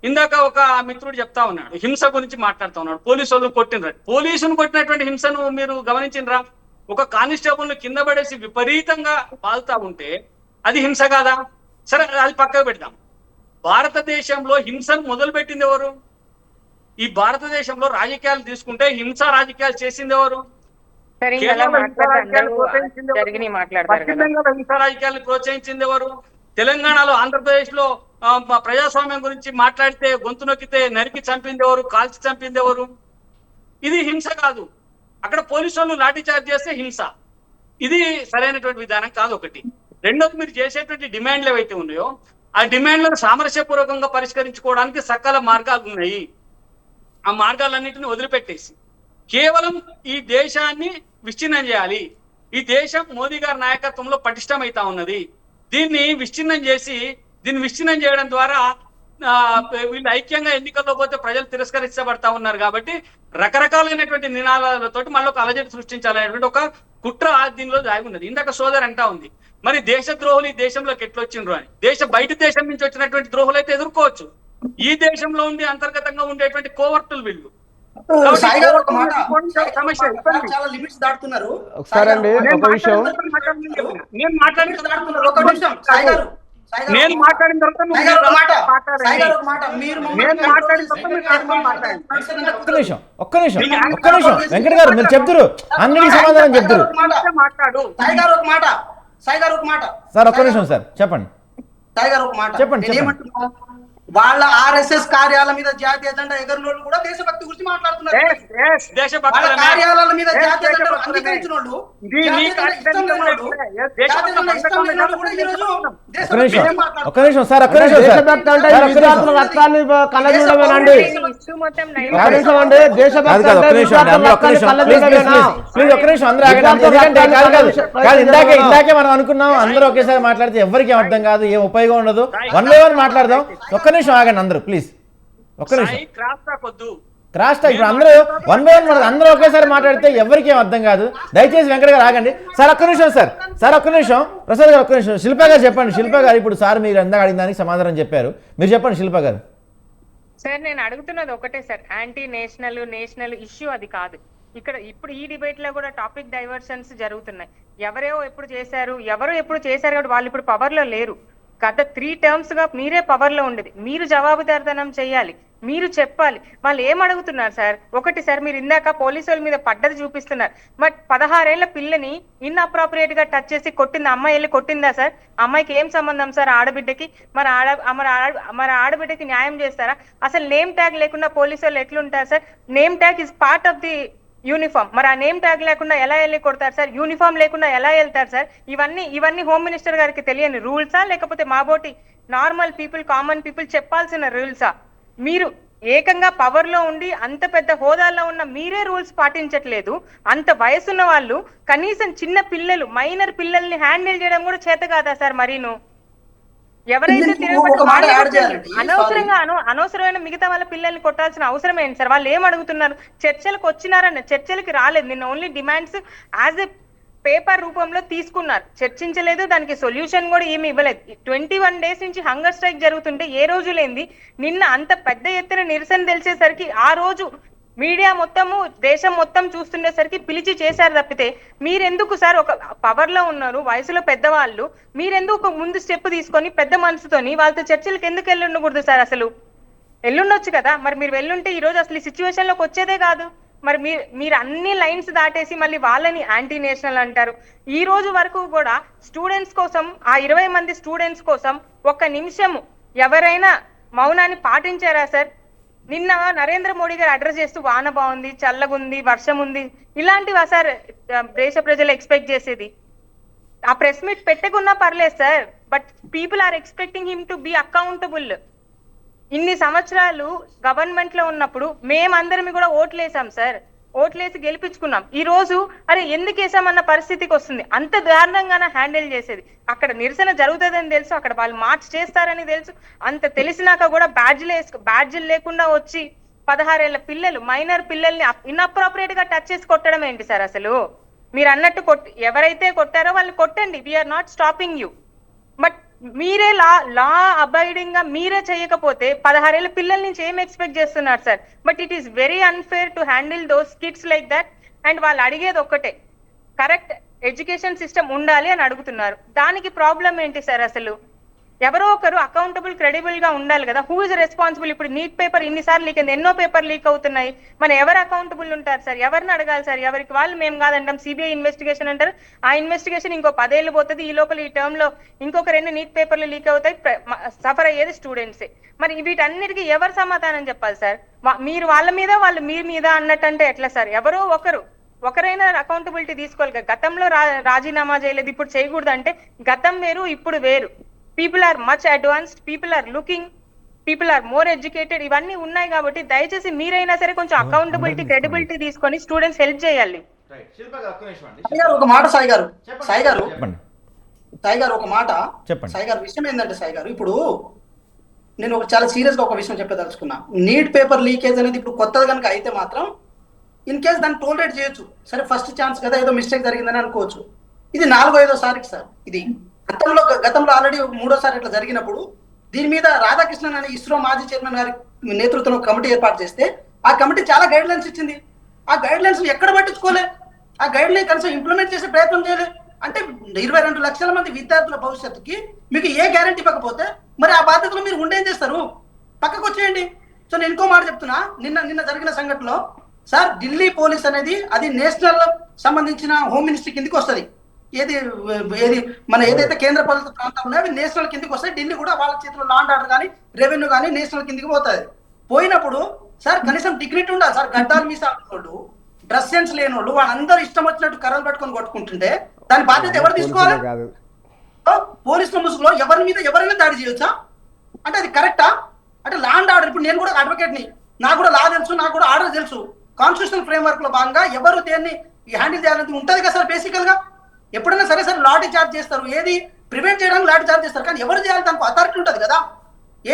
ఇందాక ఒక మిత్రుడు చెప్తా ఉన్నాడు, హింస గురించి మాట్లాడుతూ ఉన్నాడు. పోలీసులు కొట్టినరా? పోలీసును కొట్టినటువంటి హింసను మీరు గమనించినరా? ఒక కానిస్టేబుల్ కింద పడేసి విపరీతంగా బాగుతా ఉంటే అది హింస కాదా? సరే, అది పక్కకు పెడదాం. భారతదేశంలో హింసను మొదలు పెట్టింది ఎవరు? ఈ భారతదేశంలో రాజకీయాలు తీసుకుంటే హింసా రాజకీయాలు చేసింది ఎవరు? హింసా రాజకీయాలను ప్రోత్సహించింది ఎవరు? తెలంగాణలో, ఆంధ్రప్రదేశ్ లో ప్రజాస్వామ్యం గురించి మాట్లాడితే గొంతు నొక్కితే నరికి చంపింది ఎవరు? కాల్చి చంపింది ఎవరు? ఇది హింస కాదు. అక్కడ పోలీసు వాళ్ళు లాఠీ చార్జ్ చేస్తే హింస. ఇది సరైనటువంటి విధానం కాదు. ఒకటి. రెండోది, మీరు చేసేటువంటి డిమాండ్లు ఏవైతే ఉన్నాయో ఆ డిమాండ్లను సామరస్యపూర్వకంగా పరిష్కరించుకోవడానికి సకల మార్గాలు ఉన్నాయి. ఆ మార్గాలన్నింటినీ వదిలిపెట్టేసి కేవలం ఈ దేశాన్ని విచ్ఛిన్నం చేయాలి, ఈ దేశం మోదీ గారి నాయకత్వంలో పటిష్టమైతా ఉన్నది, దీన్ని విచ్ఛిన్నం చేయడం ద్వారా వీళ్ళు ఐక్యంగా ఎన్నికల్లో పోతే ప్రజలు తిరస్కరించబడతా ఉన్నారు. కాబట్టి రకరకాలైనటువంటి నినాదాలతోటి మళ్ళీ ఒక అలజడి సృష్టించాలనేటువంటి ఒక కుట్ర దీనిలో దాగి ఉన్నది. ఇందాక సోదరు అంటా ఉంది, మరి దేశ ద్రోహులు ఈ దేశంలోకి ఎట్లా వచ్చిండ్రు అని. బయట దేశం నుంచి వచ్చినటువంటి ద్రోహులు అయితే ఎదుర్కోవచ్చు. ఈ దేశంలో ఉండి అంతర్గతంగా ఉండేటువంటి కోవర్టులు వీళ్ళు. ఒకసారి అండి, ఒక విషయం నేను మాట్లాడిన తర్వాత ఒక్క నిమిషం వెంకట గారు మీరు చెప్తారు, అన్నిటికీ సమాధానం చెప్తారు. సాయి గారు ఒక మాట సార్ ఒక్క నిమిషం సార్ చెప్పండి. సాయి గారు ఒక మాట చెప్పండి. వాళ్ళ ఆర్ఎస్ఎస్ కార్యాలయాల మీద జాతీయ జెండా ఎగరినోళ్ళు కూడా దేశభక్తి గురించి మాట్లాడుతున్నారు. వాళ్ళ దేశభక్తులమే కార్యాలయాల మీద Yes, జాతీయ జెండా దేశభక్తులమే. అంగీకరించిన వాళ్ళు, ఇది జాతీయ నీ జెండా ఇష్టం కార్యక్రమం లేనోళ్ళు, దేశభక్తి జాతీయ జెండా ఇష్టం లేనోళ్ళు కూడా ఈ రోజు ఒక్క దేశభక్తి నిమిషం గురించి మాట్లాడుతున్నారు. ఒక్క నిమిషం సార్, ఒక్క నిమిషం సార్. దేశభక్తి అంటే సార్, ఈ విద్యార్థుల రక్తాన్ని కళ్ళజూడమేనండి. ఇష్యూ మొత్తం ఒక్క నిమిషం అండి, కాదు దేశభక్తి కాదు, ఒక్క అంటే నిమిషం అండి, విద్యార్థుల ఒక్క నిమిషం రక్తాన్ని ప్లీజ్ ప్లీజ్ కళ్ళజూడమేనా? ప్లీజ్ ప్లీజ్ ఒక్క నిమిషం అందరూ ఆగండి. ఎందుకంటే కాదు కాదు కాదు ఇందాకే మనం అనుకున్నాం అందరూ ఒకేసారి మాట్లాడితే ఎవరికి అర్థం కాదు, ఏం ఉపయోగం ఉండదు. వన్ బై వన్ మాట్లాడదాం. ఒక్క నిమిషం ఆగండి అందరూ ప్లీజ్, ఒక్క నిమిషం. సాయి క్రాస్ టాక్ వద్దు. క్రాస్ టాక్ ఇప్పుడు అందరూ వన్ బై వన్ అందరూ ఒకేసారి మాట్లాడితే ఎవరికి ఏం అర్థం కాదు. దయచేసి వెంకట గారు ఆగండి. సార్ ఒక్క నిమిషం సార్, సార్ ఒక్క నిమిషం. ప్రసాద్ గారు ఒక్క నిమిషం. శిల్ప గారు చెప్పండి. శిల్ప గారు ఇప్పుడు సార్ మీరు ఇందాక అడిగిన దానికి సమాధానం చెప్పారు, మీరు చెప్పండి శిల్ప గారు. సార్ నేను అడుగుతున్నది ఒకటే సార్, యాంటీ నేషనల్ ఇష్యూ అది కాదు. ఇక్కడ ఇప్పుడు ఈ డిబేట్ లో కూడా టాపిక్ డైవర్షన్స్ జరుగుతున్నాయి. ఎవరో ఎప్పుడు చేశారు కాబట్టి వాళ్ళు ఇప్పుడు పవర్ లో లేరు. గత 3 terms గా మీరే పవర్ లో ఉండేది, మీరు జవాబుదారితనం చేయాలి, మీరు చెప్పాలి. వాళ్ళు ఏం అడుగుతున్నారు సార్? ఒకటి సార్, మీరు ఇందాక పోలీసు వాళ్ళ మీద పడ్డది చూపిస్తున్నారు. బట్ 16 ఏళ్ల పిల్లని ఇన్అప్రాప్రియేట్ గా టచ్ చేసి కొట్టింది అమ్మాయి వెళ్ళి కొట్టిందా సార్? అమ్మాయికి ఏం సంబంధం సార్ ఆడబిడ్డకి? మరి ఆడబిడ్డకి న్యాయం చేస్తారా? అసలు నేమ్ ట్యాగ్ లేకుండా పోలీసు వాళ్ళు ఎట్లుంటారు sir? Name tag is part of the uniform. మరి ఆ నేమ్ ట్యాగ్ లేకుండా ఎలా వెళ్ళి కొడతారు సార్? యూనిఫామ్ లేకుండా ఎలా వెళ్తారు సార్? ఇవన్నీ హోమ్ మినిస్టర్ గారికి తెలియని రూల్సా, లేకపోతే మాబోటి నార్మల్ పీపుల్, కామన్ పీపుల్ చెప్పాల్సిన రూల్సా? మీరు ఏకంగా పవర్ లో ఉండి అంత పెద్ద హోదాల్లో ఉన్న మీరే రూల్స్ పాటించట్లేదు. అంత వయసున్న వాళ్ళు కనీసం చిన్న పిల్లలు, మైనర్ పిల్లల్ని హ్యాండిల్ చేయడం కూడా చేత కాదా సార్? మరీను ఎవరైతే ఒక మాట యాడ్ చేయాలండి. అనవసరమైన మిగతా వాళ్ళ పిల్లల్ని కొట్టాల్సిన అవసరం ఏంటి సార్? వాళ్ళు ఏం అడుగుతున్నారు? చర్చలకు వచ్చినారన్న, చర్చలకి రాలేదు. నిన్న only demands as a paper రూపంలో తీసుకున్నారు, చర్చించలేదు. దానికి సొల్యూషన్ కూడా ఏమి ఇవ్వలేదు. 21 days నుంచి హంగర్ స్ట్రైక్ జరుగుతుంటే ఏ రోజు లేంది నిన్న అంత పెద్ద ఎత్తున నిరసన తెలిసేసరికి ఆ రోజు మీడియా మొత్తము దేశం మొత్తం చూస్తుండేసరికి పిలిచి చేశారు తప్పితే మీరెందుకు సార్? ఒక పవర్ లో ఉన్నారు, వయసులో పెద్దవాళ్ళు, మీరెందుకు ఒక ముందు స్టెప్ తీసుకొని పెద్ద మనసుతోని వాళ్ళతో చర్చలకు ఎందుకు వెళ్ళుండకూడదు సార్? అసలు వెళ్ళుండొచ్చు కదా. మరి మీరు వెళ్ళుంటే ఈ రోజు అసలు ఈ సిచ్యువేషన్ లోకి వచ్చేదే కాదు. మరి మీరు అన్ని లైన్స్ దాటేసి మళ్ళీ వాళ్ళని యాంటీ నేషనల్ అంటారు. ఈ రోజు వరకు కూడా స్టూడెంట్స్ కోసం, ఆ 20 మంది స్టూడెంట్స్ కోసం ఒక్క నిమిషము ఎవరైనా మౌనాన్ని పాటించారా సార్? నిన్న నరేంద్ర మోడీ గారు అడ్రస్ చేస్తూ వాన బాగుంది, చల్లగుంది, వర్షం ఉంది, ఇలాంటివా సార్ దేశ ప్రజలు ఎక్స్పెక్ట్ చేసేది? ఆ ప్రెస్ మీట్ పెట్టకున్నా పర్లేదు sir, but people are expecting him to be accountable. ఇన్ని సంవత్సరాలు గవర్నమెంట్ లో ఉన్నప్పుడు మేమందరం కూడా ఓట్లేసాం సార్, ఓట్లేసి గెలిపించుకున్నాం. ఈ రోజు అరే ఎందుకు వేసామన్న పరిస్థితికి వస్తుంది. అంత దారుణంగానే హ్యాండిల్ చేసేది. అక్కడ నిరసన జరుగుతుందని తెలుసు, అక్కడ వాళ్ళు మార్చ్ చేస్తారని తెలుసు. అంత తెలిసినాక కూడా బ్యాడ్జీలు లేకుండా వచ్చి 16 ఏళ్ల పిల్లలు, మైనర్ పిల్లల్ని ఇన్అప్రాప్రియేట్ గా టచ్ చేసి కొట్టడం ఏంటి సార్? అసలు మీరు అన్నట్టు ఎవరైతే కొట్టారో వాళ్ళు కొట్టండి, we are not stopping you. But మీరే లా అబైడింగ్ గా మీరే చేయకపోతే 16 ఏళ్ల పిల్లల నుంచి ఏం ఎక్స్పెక్ట్ చేస్తున్నారు sir? But it is very unfair to handle those kids like that. And వాళ్ళు అడిగేది ఒక్కటే, కరెక్ట్ ఎడ్యుకేషన్ సిస్టమ్ ఉండాలి అని అడుగుతున్నారు. దానికి ప్రాబ్లం ఏంటి సార్? అసలు ఎవరో ఒకరు అకౌంటబుల్, క్రెడిబుల్ గా ఉండాలి కదా. Who is responsible? ఇప్పుడు నీట్ పేపర్ ఇన్నిసార్లు లీక్ అయింది, ఎన్నో పేపర్ లీక్ అవుతున్నాయి. మన ఎవరు అకౌంటబుల్ ఉంటారు సార్? ఎవరిని అడగాలి సార్? ఎవరికి వాళ్ళు మేము కాదంటాం, సిబిఐ ఇన్వెస్టిగేషన్ అంటారు. ఆ ఇన్వెస్టిగేషన్ ఇంకో 10 ఏళ్ళు పోతుంది. ఈ లోపల ఈ టర్మ్ లో ఇంకొక 2 నీట్ పేపర్లు లీక్ అవుతాయి. సఫర్ అయ్యేది స్టూడెంట్సే. మరి వీటన్నిటికీ ఎవరు సమాధానం చెప్పాలి సార్? మీరు వాళ్ళ మీద, వాళ్ళు మీ మీద అన్నట్టంటే ఎట్లా సార్? ఎవరో ఒకరైనా అకౌంటబిలిటీ తీసుకోవాలి. గతంలో రాజీనామా చేయలేదు, ఇప్పుడు చేయకూడదు అంటే గతం వేరు, ఇప్పుడు వేరు. People are much advanced, people are looking, people are more educated, ఇవన్నీ ఉన్నాయి. కాబట్టి దయచేసి మీరైనా సరే కొంచెం అకౌంటబిలిటీ, క్రెడిబిలిటీ తీసుకొని స్టూడెంట్స్ హెల్ప్ చేయాలి. ఒక మాట సాయి గారు చెప్పండి. ఒక మాట చెప్పండి. సాయి గారు, విషయం ఏంటంటే సాయి గారు, ఇప్పుడు నేను చాలా సీరియస్ గా ఒక విషయం చెప్పదలుచుకున్నా. నీట్ పేపర్ లీకేజ్ అనేది ఇప్పుడు కొత్తది కనుక అయితే మాత్రం ఇన్ కేస్ దాన్ని టోలరేట్ చేయొచ్చు. సరే ఫస్ట్ ఛాన్స్ కదా, ఏదో మిస్టేక్ జరిగిందని అనుకోవచ్చు. ఇది 4వ 5వ సారికి సార్. ఇది గతంలో ఆల్రెడీ 3వ ఇట్లా జరిగినప్పుడు దీని మీద రాధాకృష్ణన్ అనే ఇస్రో మాజీ చైర్మన్ గారి నేతృత్వంలో కమిటీ ఏర్పాటు చేస్తే ఆ కమిటీ చాలా గైడ్ లైన్స్ ఇచ్చింది. ఆ గైడ్ లైన్స్ ఎక్కడ పట్టించుకోలే, ఆ గైడ్ లైన్ కనీసం ఇంప్లిమెంట్ చేసే ప్రయత్నం చేయలే. అంటే 22 లక్షల మంది విద్యార్థుల భవిష్యత్తుకి మీకు ఏ గ్యారంటీ ఇవ్వకపోతే మరి ఆ బాధ్యతలు మీరు ఉండేం చేస్తారు? పక్కకు వచ్చేయండి. సో నేను ఇంకో మాట చెప్తున్నా, నిన్న జరిగిన సంఘటనలో సార్ ఢిల్లీ పోలీస్ అనేది అది నేషనల్ సంబంధించిన హోమ్ మినిస్ట్రీ కిందకి వస్తుంది. ఏది ఏది మన ఏదైతే కేంద్ర పాలిత ప్రాంతాలు ఉన్నాయో అవి నేషనల్ కిందకి వస్తాయి. ఢిల్లీ కూడా వాళ్ళ చేతిలో లా అండ్ ఆర్డర్ కానీ రెవెన్యూ కానీ నేషనల్ కిందకి పోతుంది. పోయినప్పుడు సార్ కనీసం డిగ్నిటీ ఉండాలి సార్. గడ్డాలు మీసాలు డ్రెస్ సెన్స్ లేని వాళ్ళు వాళ్ళందరూ ఇష్టం వచ్చినట్టు కర్రలు పట్టుకొని కొట్టుకుంటుంటే దాని బాధ్యత ఎవరు తీసుకోవాలి? పోలీసుల ముసుగులో ఎవరి మీద ఎవరైనా దాడి చేయొచ్చా? అంటే అది కరెక్టా? అంటే లా అండ్ ఆర్డర్, ఇప్పుడు నేను కూడా అడ్వకేట్ ని, నాకు కూడా లా తెలుసు, నాకు కూడా ఆర్డర్ తెలుసు. కాన్స్టిట్యూషనల్ ఫ్రేమ్ వర్క్ లో భాగంగా ఎవరు దేన్ని హ్యాండిల్ చేయాలని ఉంటది కదా సార్. బేసికల్ గా ఎప్పుడైనా సరే సార్ లాఠీ చార్జ్ చేస్తారు, ఏది ప్రివెంట్ చేయడానికి లాఠీ చార్జ్ చేస్తారు, కానీ ఎవరు చేయాలి దానికి అథారిటీ ఉంటుంది కదా.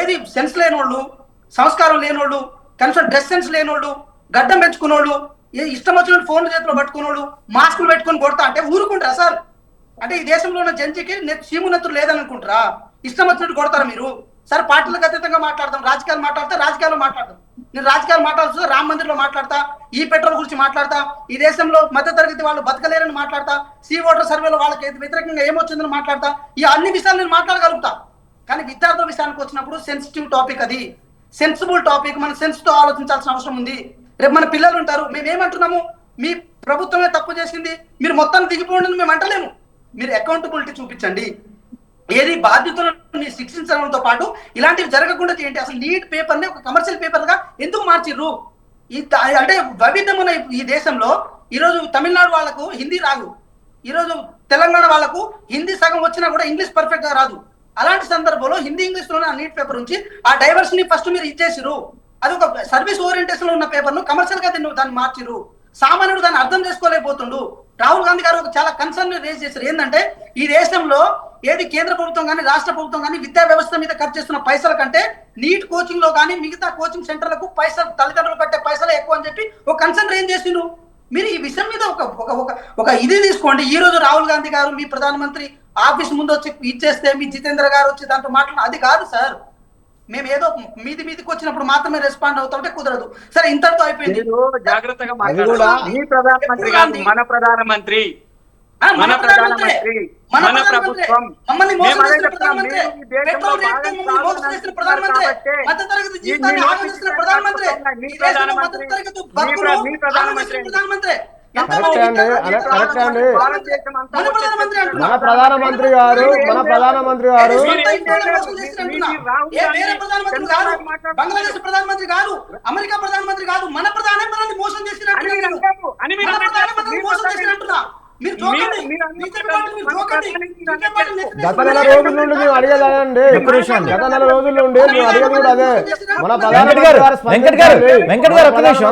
ఏది సెన్స్ లేనోళ్ళు, సంస్కారం లేనోళ్ళు, కనీసం డ్రెస్ సెన్స్ లేనోళ్ళు, గడ్డం పెంచుకున్నోళ్ళు, ఇష్టం వచ్చినట్టు ఫోన్లు చేతిలో పట్టుకున్నోళ్ళు, మాస్కులు పెట్టుకుని కొడతా అంటే ఊరుకుంటారా సార్? అంటే ఈ దేశంలో ఉన్న జంజికి సీమునెత్తులు లేదని అనుకుంటారా? ఇష్టం వచ్చినట్టు కొడతారా మీరు? సార్ పార్టీలకు అతీతంగా మాట్లాడతాం, రాజకీయాలు మాట్లాడితే రాజకీయాల్లో మాట్లాడతాం. నేను రాజకీయాలు మాట్లాడుతూ రామ మందిర్లో మాట్లాడతా, ఈ పెట్రోల్ గురించి మాట్లాడతా, ఈ దేశంలో మధ్యతరగతి వాళ్ళు బతకలేరని మాట్లాడతా, సి ఓటర్ సర్వేలో వాళ్ళకి వ్యతిరేకంగా ఏమొచ్చిందని మాట్లాడతా. ఈ అన్ని విషయాలు నేను మాట్లాడగలుగుతా. కానీ విద్యార్థుల విషయానికి వచ్చినప్పుడు సెన్సిటివ్ టాపిక్, అది సెన్సిబుల్ టాపిక్, మనం సెన్స్ తో ఆలోచించాల్సిన అవసరం ఉంది. రేపు మన పిల్లలు ఉంటారు, మేమేమంటున్నాము, మీ ప్రభుత్వమే తప్పు చేసింది, మీరు మొత్తాన్ని దిగిపోండి మేము అంటలేము. మీరు అకౌంటబిలిటీ చూపించండి. ఏది బాధ్యతలను శిక్షించడంతో పాటు ఇలాంటివి జరగకుండా చేయండి. అసలు నీట్ పేపర్ ని ఒక కమర్షియల్ పేపర్ గా ఎందుకు మార్చిర్రు? అంటే వైవిధ్యం ఉన్న ఈ దేశంలో ఈరోజు తమిళనాడు వాళ్ళకు హిందీ రాదు, ఈరోజు తెలంగాణ వాళ్ళకు హిందీ సగం వచ్చినా కూడా ఇంగ్లీష్ పర్ఫెక్ట్ గా రాదు. అలాంటి సందర్భంలో హిందీ ఇంగ్లీష్ లోనే ఆ నీట్ పేపర్ నుంచి ఆ డైవర్స్ ని ఫస్ట్ మీరు ఇచ్చేసిరు. అది ఒక సర్వీస్ ఓరియంటేషన్ లో ఉన్న పేపర్ ను కమర్షియల్ గా దాన్ని మార్చిరు. సామాన్యుడు దాన్ని అర్థం చేసుకోలేకపోతుండు. రాహుల్ గాంధీ గారు ఒక చాలా కన్సర్న్ రేజ్ చేశారు. ఏంటంటే ఈ దేశంలో ఏది కేంద్ర ప్రభుత్వం కానీ రాష్ట్ర ప్రభుత్వం కానీ విద్యా వ్యవస్థ మీద ఖర్చు చేస్తున్న పైసల కంటే నీట్ కోచింగ్ లో కానీ మిగతా కోచింగ్ సెంటర్లకు పైసలు తల్లిదండ్రులు కట్టే పైసలు ఎక్కువ అని చెప్పి ఒక కన్సర్న్ రేజ్ చేసిండు. మీరు ఈ విషయం మీద ఒక ఇది తీసుకోండి. ఈ రోజు రాహుల్ గాంధీ గారు మీ ప్రధానమంత్రి ఆఫీస్ ముందు వచ్చి ఇచ్చేస్తే మీ జితేంద్ర గారు వచ్చి దాంట్లో మాట్లాడిన అది కాదు సార్. మేము ఏదో మీదికి వచ్చినప్పుడు మాత్రమే రెస్పాండ్ అవుతుంటే కుదరదు. సరే ఇంతటితో అయిపోయింది. జాగ్రత్తగా మాట్లాడాలి. మీ ప్రధానమంత్రి కాదు, మన ప్రధానమంత్రి, మన ప్రధానమంత్రి, మన ప్రభుత్వం. మమ్మల్ని మోసం చేసిన ప్రధానమంత్రి, పెట్రోల్ రేట్ మమ్మల్ని మోసం చేసిన ప్రధానమంత్రి, మధ్యతరగతి జీవితాన్ని ఆలోచిస్తున్న ప్రధానమంత్రి, మీ ప్రధానమంత్రి, మీ ప్రధానమంత్రి. కరెక్టే అండి, కరెక్టే అండి. మన ప్రధానమంత్రి గారు బంగ్లాదేశ్ ప్రధానమంత్రి కాదు, అమెరికా ప్రధానమంత్రి కాదు, మన ప్రధానమంత్రి మోసం చేసినట్టు మోసం చేసినట్టున్నా గత నెల రోజుల నుండి మేము అడిగేదండి, గత నెల రోజుల నుండి మేము అడిగేది కూడా అదే. మన వెంకట్ గారు ఒక్క నిమిషం,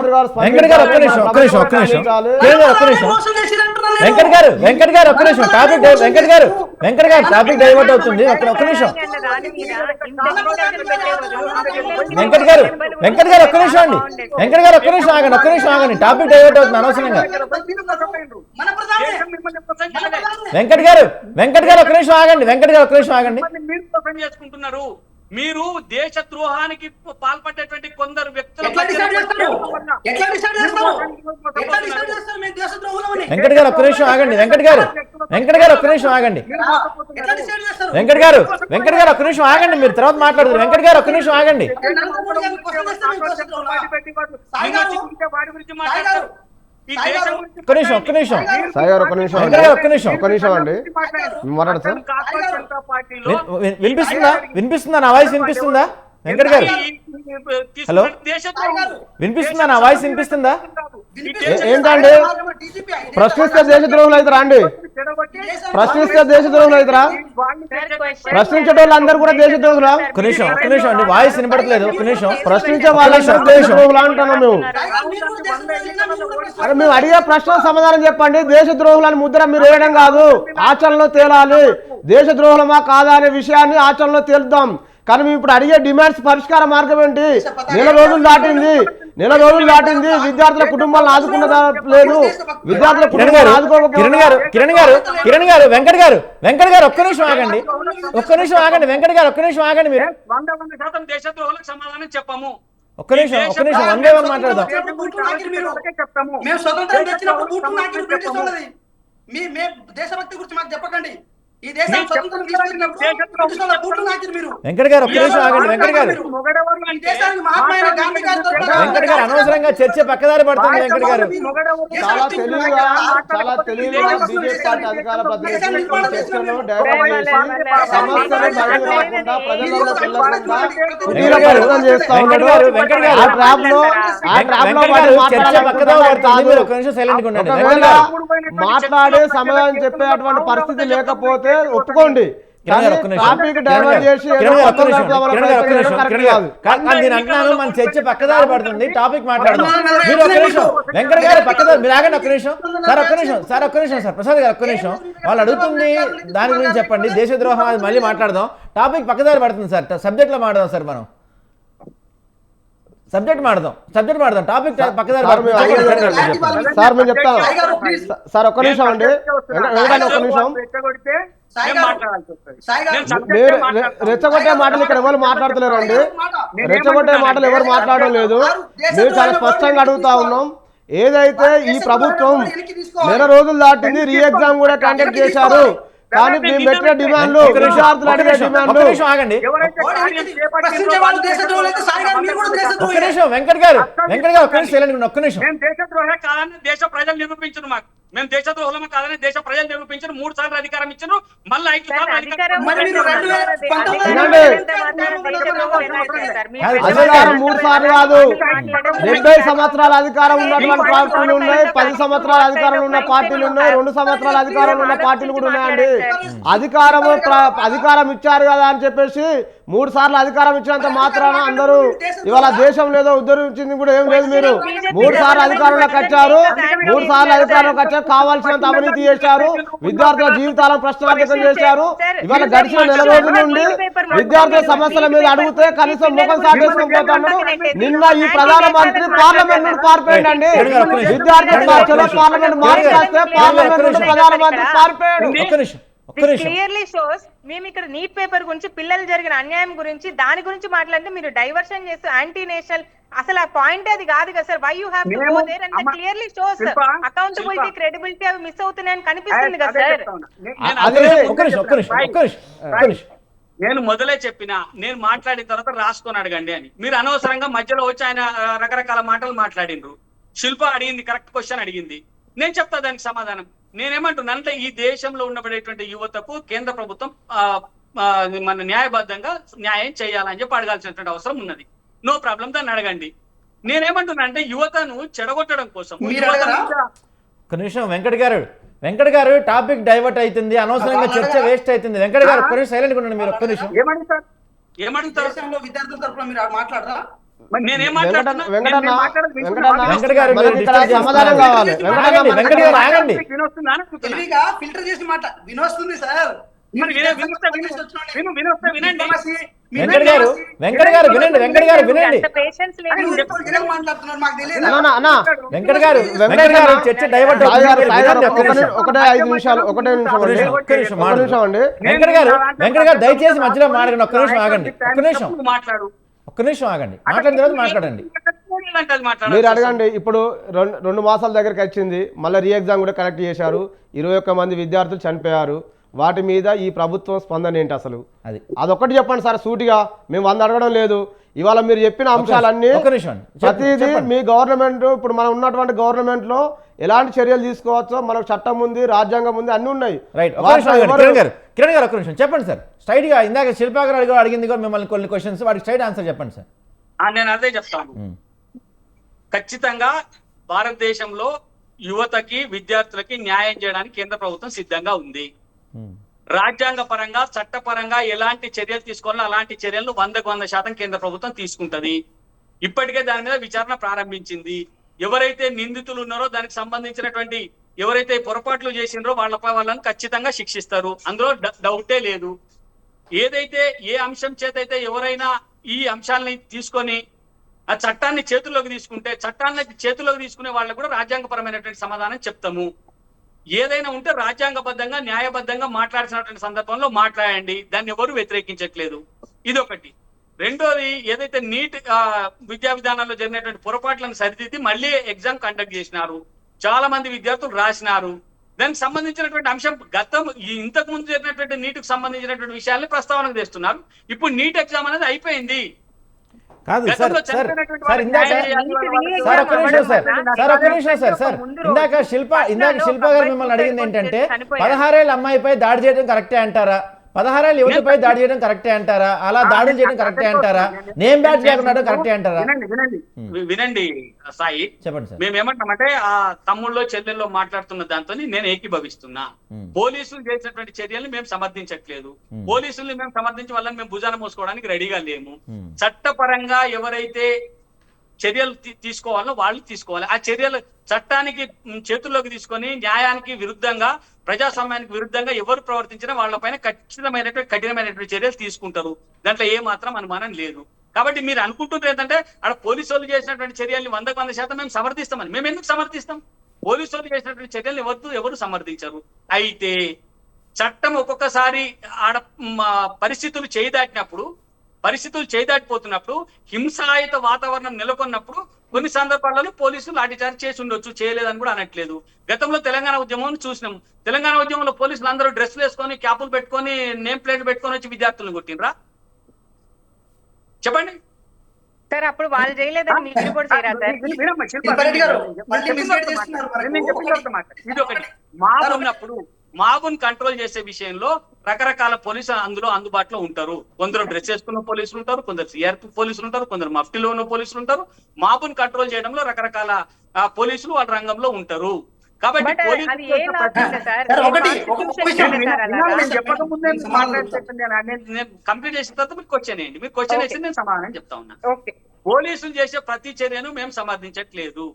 టాపిక్ డైవర్ట్ అవుతుంది. ఒక్క నిమిషం వెంకట్ గారు ఒక్క నిమిషం అండి, ఒక్క నిమిషం ఆగండి, టాపిక్ డైవర్ట్ అవుతుంది అనవసరంగా. వెంకట్ గారు ఒక్క నిమిషం ఆగండి, మీరు చేసుకుంటున్నారు. మీరు దేశ ద్రోహానికి పాల్పడేటువంటి కొందరు వ్యక్తులు వెంకట్ గారు ఒక్క నిమిషం ఆగండి, వెంకట్ గారు ఒక్క నిమిషం ఆగండి, ఒక్క నిమిషం ఆగండి, మీరు తర్వాత మాట్లాడుతారు. వెంకట్ గారు ఒక్క నిమిషం ఆగండి. ఒక్క నిమిషం అండి మాట్లాడతారు. వినిపిస్తుందా నా వాయిస్? వినిపిస్తుందా వెంకట్ గారు? హలో, వినిపిస్తుందా నా వాయిస్? వినిపిస్తుందా? ఏంటండి ప్రశ్నిస్తే దేశద్రోహులు అవుతారా అండి? ప్రశ్నిస్తే దేశద్రోహులు అవుతారా? ప్రశ్నించేటోళ్ళు అందరూ కూడా దేశద్రోహులా? ఒక్క నిమిషం అండి, వాయిస్ వినపడలేదు. ఒక్క నిమిషం. ప్రశ్నించే వాళ్ళందరూ దేశద్రోహులు అంటున్నాం మేము. అరే మేము అడిగే ప్రశ్న సమాధానం చెప్పండి. దేశద్రోహులని ముద్ర మీరు వేయడం కాదు, ఆచరణలో తేలాలి. దేశద్రోహులమా కాదా అనే విషయాన్ని ఆచరణలో తేలుద్దాం. కానీ మేము ఇప్పుడు అడిగే డిమాండ్స్ పరిష్కార మార్గం ఏంటి? నెల రోజులు దాటింది, విద్యార్థుల కుటుంబాలను ఆదుకున్నదా లేదు? విద్యార్థుల కుటుంబాలను కిరణ్ గారు వెంకట్ గారు ఒక్క నిమిషం ఆగండి, వెంకట్ గారు ఒక్క నిమిషం ఆగండి. మీరు 100% దేశద్రోహులకు సమాధానం చెప్పము. ఒక్క నిమిషం వన్ బై వన్ మాట్లాడదాం. మేము స్వతంత్రం తెచ్చినప్పుడు దేశభక్తి గురించి మాకు చెప్పకండి. ఈ దేశానికి స్వతంత్రం తీసుకొచ్చినప్పుడు బ్రిటిష్ వాళ్ళ బూట్లు నాకిరు మీరు. వెంకట్ గారు ఒక్క నిమిషం ఆగండి. వెంకట్ గారు ఈ దేశానికి మహాత్మా అయిన గాంధీ గారితో వెంకట్ గారు అనవసరంగా చర్చ పక్కదారి పడుతుంది. వెంకట్ గారు చాలా తెలివిగా బీజేపీ పార్టీ అధికార ప్రతినిధి చర్చను డైవర్ట్ చేసి సమస్యను బయటపడకుండా ప్రజలలో చెల్లకుండా కుటీర ప్రయత్నం చేస్తా ఉన్నాడు. ఆ ట్రాప్ లో చర్చ పక్కదారి పడుతుంది. మీరు ఒక్క నిమిషం సైలెంట్ గా ఉండండి. ఒకవేళ మాట్లాడే సమాధానం చెప్పేటువంటి పరిస్థితి లేకపోతే ఒప్పుకోండి. టాపిక్ డైవర్ట్ చేసి అంటున్నాను మన చర్చ పక్కదారి పడుతుంది. టాపిక్ మాట్లాడదాం. మీరు ఒక్క నిమిషం వెంకట్ గారు పక్కదారి మీరు ఆగండి. ఒక్క నిమిషం సార్, ఒక్క నిమిషం సార్, ఒక్క నిమిషం సార్, ప్రసాద్ గారు ఒక్క నిమిషం. వాళ్ళు అడుగుతుంది దాని గురించి చెప్పండి. దేశద్రోహం అది మళ్ళీ మాట్లాడదాం. టాపిక్ పక్కదారి పడుతుంది సార్. సబ్జెక్ట్ లో మాట్లాడదాం సార్. మనం సబ్జెక్ట్ మాడదాం. టాపిక్ పక్కదారి సార్ మేము చెప్తాను సార్. ఒక్క నిమిషం అండి వెంకటన్న, ఒక్క నిమిషం. మీరు రెచ్చగొట్టే మాటలు ఇక్కడ ఎవరు మాట్లాడతలేరు అండి. రెచ్చగొట్టే మాటలు ఎవరు మాట్లాడడం లేదు. మేము చాలా స్పష్టంగా అడుగుతా ఉన్నాం. ఏదైతే ఈ ప్రభుత్వం నెల రోజులు దాటింది, రీ ఎగ్జామ్ కూడా కండక్ట్ చేశారు. కానీ మేము పెట్టిన డిమాండ్లు, విద్యార్థులు అడిగే డిమాండ్లు వెంకట్ గారు ఒక్క నిమిషం. దేశద్రోహే కాదని దేశ ప్రజలు నిరూపించరు. మాకు మేము దేశద్రోహులమే కాదని దేశ ప్రజలు నిరూపించారు. 3 సార్లు అధికారం ఇచ్చారు. మళ్ళీ 5 సార్లు అధికారం 3 సార్లు కాదు, 70 సంవత్సరాల అధికారం ఉన్నటువంటి పార్టీలు ఉన్నాయి, 10 సంవత్సరాల అధికారంలో ఉన్న పార్టీలు ఉన్నాయి, 2 సంవత్సరాల అధికారంలో ఉన్న పార్టీలు కూడా ఉన్నాయండి. అధికారం ఇచ్చారు కదా అని చెప్పేసి 3 సార్లు అధికారం ఇచ్చినంత మాత్రాన అందరూ ఇవాళ దేశం లేదో ఉద్ధరించింది కూడా ఏం లేదు. మీరు 3 సార్లు అధికారంలోకి వచ్చారు. 3 సార్లు అధికారంలోకి వచ్చారు. కావాల్సినంత అవినీతి చేశారు. విద్యార్థుల జీవితాలను ప్రశ్నార్థకం చేశారు. ఇవాళ గడిచిన నెల రోజుల నుండి విద్యార్థుల సమస్యల మీద అడిగితే కనీసం ముఖం సాటేసుకొని పోతాడు. నిన్న ఈ ప్రధానమంత్రి పార్లమెంట్ నుండి పారిపోయాడండి. విద్యార్థుల పార్లమెంట్ మార్చేస్తే పార్లమెంట్ నుండి ప్రధానమంత్రి పారిపోయాడు. క్లియర్లీ షోస్ మేము ఇక్కడ నీట్ పేపర్ గురించి, పిల్లలు జరిగిన అన్యాయం గురించి, దాని గురించి మాట్లాడితే మీరు డైవర్షన్ చేస్తూ యాంటీ నేషనల్, అసలు ఆ పాయింట్ అది కాదు కదా sir. Why you have to go there and clearly shows accountability, credibility అవి మిస్ అవుతున్నాయని కనిపిస్తుంది కదా సార్. నేను మొదలే చెప్పినా, నేను మాట్లాడిన తర్వాత రాసుకొని అడగండి అని. మీరు అనవసరంగా మధ్యలో వచ్చి ఆయన రకరకాల మాటలు మాట్లాడిండ్రు. శిల్ప అడిగింది, కరెక్ట్ క్వశ్చన్ అడిగింది. నేను చెప్తా దానికి సమాధానం. నేనేమంటున్నానంటే ఈ దేశంలో ఉండబడేటువంటి యువతకు కేంద్ర ప్రభుత్వం మన న్యాయబద్ధంగా న్యాయం చేయాలని చెప్పి అడగాల్సినటువంటి అవసరం ఉన్నది. నో ప్రాబ్లం, దాన్ని అడగండి. నేనేమంటున్నా అంటే యువతను చెడగొట్టడం కోసం ఒక నిమిషం వెంకట్ గారు టాపిక్ డైవర్ట్ అవుతుంది, అనవసరంగా చర్చ వేస్ట్ అవుతుంది. వెంకట్ గారు ఒక్క నిమిషం సైలెంట్ ఉండండి. మీరు ఒక్క నిమిషం ఏమడుగుతారు? విద్యార్థుల తరపున మీరు మాట్లాడరా? సమాధానం కావాలి. ఫిల్టర్ చేసి మాట వినొస్తుంది సార్. వెంకట్ గారు వినండి. వెంకట్ గారు చర్చ డైవర్ట్ ఒకటే 5 నిమిషాలు, ఒకటే నిమిషం అండి. వెంకట్ గారు దయచేసి మధ్యలో మాట్లాడండి. ఒక్క నిమిషం ఆగండి. ఒక్క నిమిషం ఆగండి. మాట్లాడిన తర్వాత మాట్లాడండి. మీరు అడగండి. ఇప్పుడు 2 మాసాల దగ్గరికి వచ్చింది. మళ్ళీ రీ ఎగ్జామ్ కూడా కలెక్ట్ చేశారు. 21 మంది విద్యార్థులు చనిపోయారు. వాటి మీద ఈ ప్రభుత్వం స్పందన ఏంటి అసలు? అదొక్కటి చెప్పండి సార్ సూటిగా. మేము 100 అడగడం లేదు. ఇవాళ మీరు చెప్పిన అంశాలన్నీ ప్రతిదీ మీ గవర్నమెంట్, ఇప్పుడు మనం ఉన్నటువంటి గవర్నమెంట్ లో ఎలాంటి చర్యలు తీసుకోవచ్చో మనకు చట్టం ఉంది, రాజ్యాంగం ఉంది, అన్ని ఉన్నాయి. కిరణ్ గారు ఒక్క నిమిషం చెప్పండి సార్. స్ట్రైట్ గా ఇందాక శిల్పా గారు అడిగింది కూడా మిమ్మల్ని కొన్ని క్వశ్చన్స్, వాటికి స్ట్రైట్ ఆన్సర్ చెప్పండి సార్. నేను అదే చెప్తాను. ఖచ్చితంగా భారతదేశంలో యువతకి, విద్యార్థులకి న్యాయం చేయడానికి కేంద్ర ప్రభుత్వం సిద్ధంగా ఉంది. రాజ్యాంగ పరంగా, చట్టపరంగా ఎలాంటి చర్యలు తీసుకోవాలో అలాంటి చర్యలను 100% కేంద్ర ప్రభుత్వం తీసుకుంటది. ఇప్పటికే దాని మీద విచారణ ప్రారంభించింది. ఎవరైతే నిందితులు ఉన్నారో దానికి సంబంధించినటువంటి ఎవరైతే పొరపాట్లు చేసినారో వాళ్ళని ఖచ్చితంగా శిక్షిస్తారు. అందులో డౌటే లేదు. ఏదైతే ఏ అంశం చేతైతే ఎవరైనా ఈ అంశాలని తీసుకొని ఆ చట్టాన్ని చేతుల్లోకి తీసుకుంటే, చట్టాన్ని చేతుల్లోకి తీసుకునే వాళ్ళకు కూడా రాజ్యాంగపరమైనటువంటి సమాధానం చెప్తాము. ఏదైనా ఉంటే రాజ్యాంగబద్ధంగా, న్యాయబద్ధంగా మాట్లాడాల్సినటువంటి సందర్భంలో మాట్లాడండి. దాన్ని ఎవరు వ్యతిరేకించట్లేదు. ఇదొకటి. రెండోది, ఏదైతే నీట్ విద్యా విధానాల్లో జరిగినటువంటి పొరపాట్లను సరిదిద్ది మళ్ళీ ఎగ్జామ్ కండక్ట్ చేసినారు. చాలా మంది విద్యార్థులు రాసినారు. దానికి సంబంధించినటువంటి అంశం ఇంతకు ముందు జరిగినటువంటి నీటికి సంబంధించినటువంటి విషయాల్ని ప్రస్తావనకు తెస్తున్నారు. ఇప్పుడు నీట్ ఎగ్జామ్ అనేది అయిపోయింది. కాదు సార్ గతంలో సార్ చనిపోయినటువంటి సార్ వాళ్ళకి ఇందాక న్యాయం చేయాలి వాళ్ళ సార్ ఒక్క నిమిషం సార్ సార్ ఒక్క నిమిషం సార్ సార్ ముందు ఇందాక శిల్ప గారు మిమ్మల్ని అడిగింది ఏంటంటే 16 ఏళ్ళ అమ్మాయిపై దాడి చేయడం కరెక్టే అంటారా, 16 ఏళ్ళ యువతపై దాడి చేయడం కరెక్టే అంటారా, అలా దాడులు చేయడం కరెక్టే అంటారా, నేమ్ బ్యాచ్ లేకుండా కరెక్టే అంటారా? వినండి సాయి, చెప్పండి సార్. మేము ఏమంటామంటే ఆ తమ్ముళ్ళో చెల్లెల్లో మాట్లాడుతున్న దాంతో నేను ఏకీభవిస్తున్నా. పోలీసులు చేసినటువంటి చర్యల్ని మేము సమర్థించట్లేదు. పోలీసుల్ని మేము సమర్థించి వాళ్ళని మేము భుజాన మోసుకోవడానికి రెడీగా లేము. చట్టపరంగా ఎవరైతే చర్యలు తీసుకోవాలో వాళ్ళు తీసుకోవాలి. ఆ చర్యలు చట్టానికి చేతుల్లోకి తీసుకొని న్యాయానికి విరుద్ధంగా, ప్రజాస్వామ్యానికి విరుద్ధంగా ఎవరు ప్రవర్తించినా వాళ్ళపైన ఖచ్చితమైనటువంటి కఠినమైనటువంటి చర్యలు తీసుకుంటారు. దాంట్లో ఏ మాత్రం అనుమానం లేదు. కాబట్టి మీరు అనుకుంటున్నారు ఏంటంటే ఆడ పోలీసు వాళ్ళు చేసినటువంటి చర్యల్ని 100% మేము సమర్థిస్తామని. మేము ఎందుకు సమర్థిస్తాం? పోలీసు వాళ్ళు చేసినటువంటి చర్యల్ని ఎవరు సమర్థించరు. అయితే చట్టం ఒక్కొక్కసారి ఆడ పరిస్థితులు చేదాటిపోతున్నప్పుడు హింసాయుత వాతావరణం నెలకొన్నప్పుడు కొన్ని సందర్భాలలో పోలీసులు లాఠీచార్జ్ చేసి ఉండొచ్చు, చేయలేదని కూడా అనట్లేదు. గతంలో తెలంగాణ ఉద్యమం చూసినాం. తెలంగాణ ఉద్యమంలో పోలీసులు అందరూ డ్రెస్సులు వేసుకొని, క్యాపులు పెట్టుకొని, నేమ్ ప్లేట్లు పెట్టుకొని వచ్చి విద్యార్థులను కొట్టినరా? చెప్పండి సార్. అప్పుడు వాళ్ళు చేయలేదని మీరు కూడా చేయరా సార్? ఇది ఒకటి. మాబును కంట్రోల్ చేసే విషయంలో రకరకాల పోలీసులు అందులో అందుబాటులో ఉంటారు. కొందరు డ్రెస్ వేసుకున్న పోలీసులు ఉంటారు, కొందరు సిఆర్పి పోలీసులు ఉంటారు, కొందరు మఫ్టీలో ఉన్న పోలీసులు ఉంటారు. మాబును కంట్రోల్ చేయడంలో రకరకాల పోలీసులు వాళ్ళ రంగంలో ఉంటారు. కాబట్టి కంప్లీట్ చేసిన తర్వాత మీరు క్వశ్చన్ వేయండి. మీరు క్వశ్చన్ వేసి నేను సమాధానం చెప్తా ఉన్నాను. పోలీసులు చేసే ప్రతి చర్యను మేము సమర్థించట్లేదు.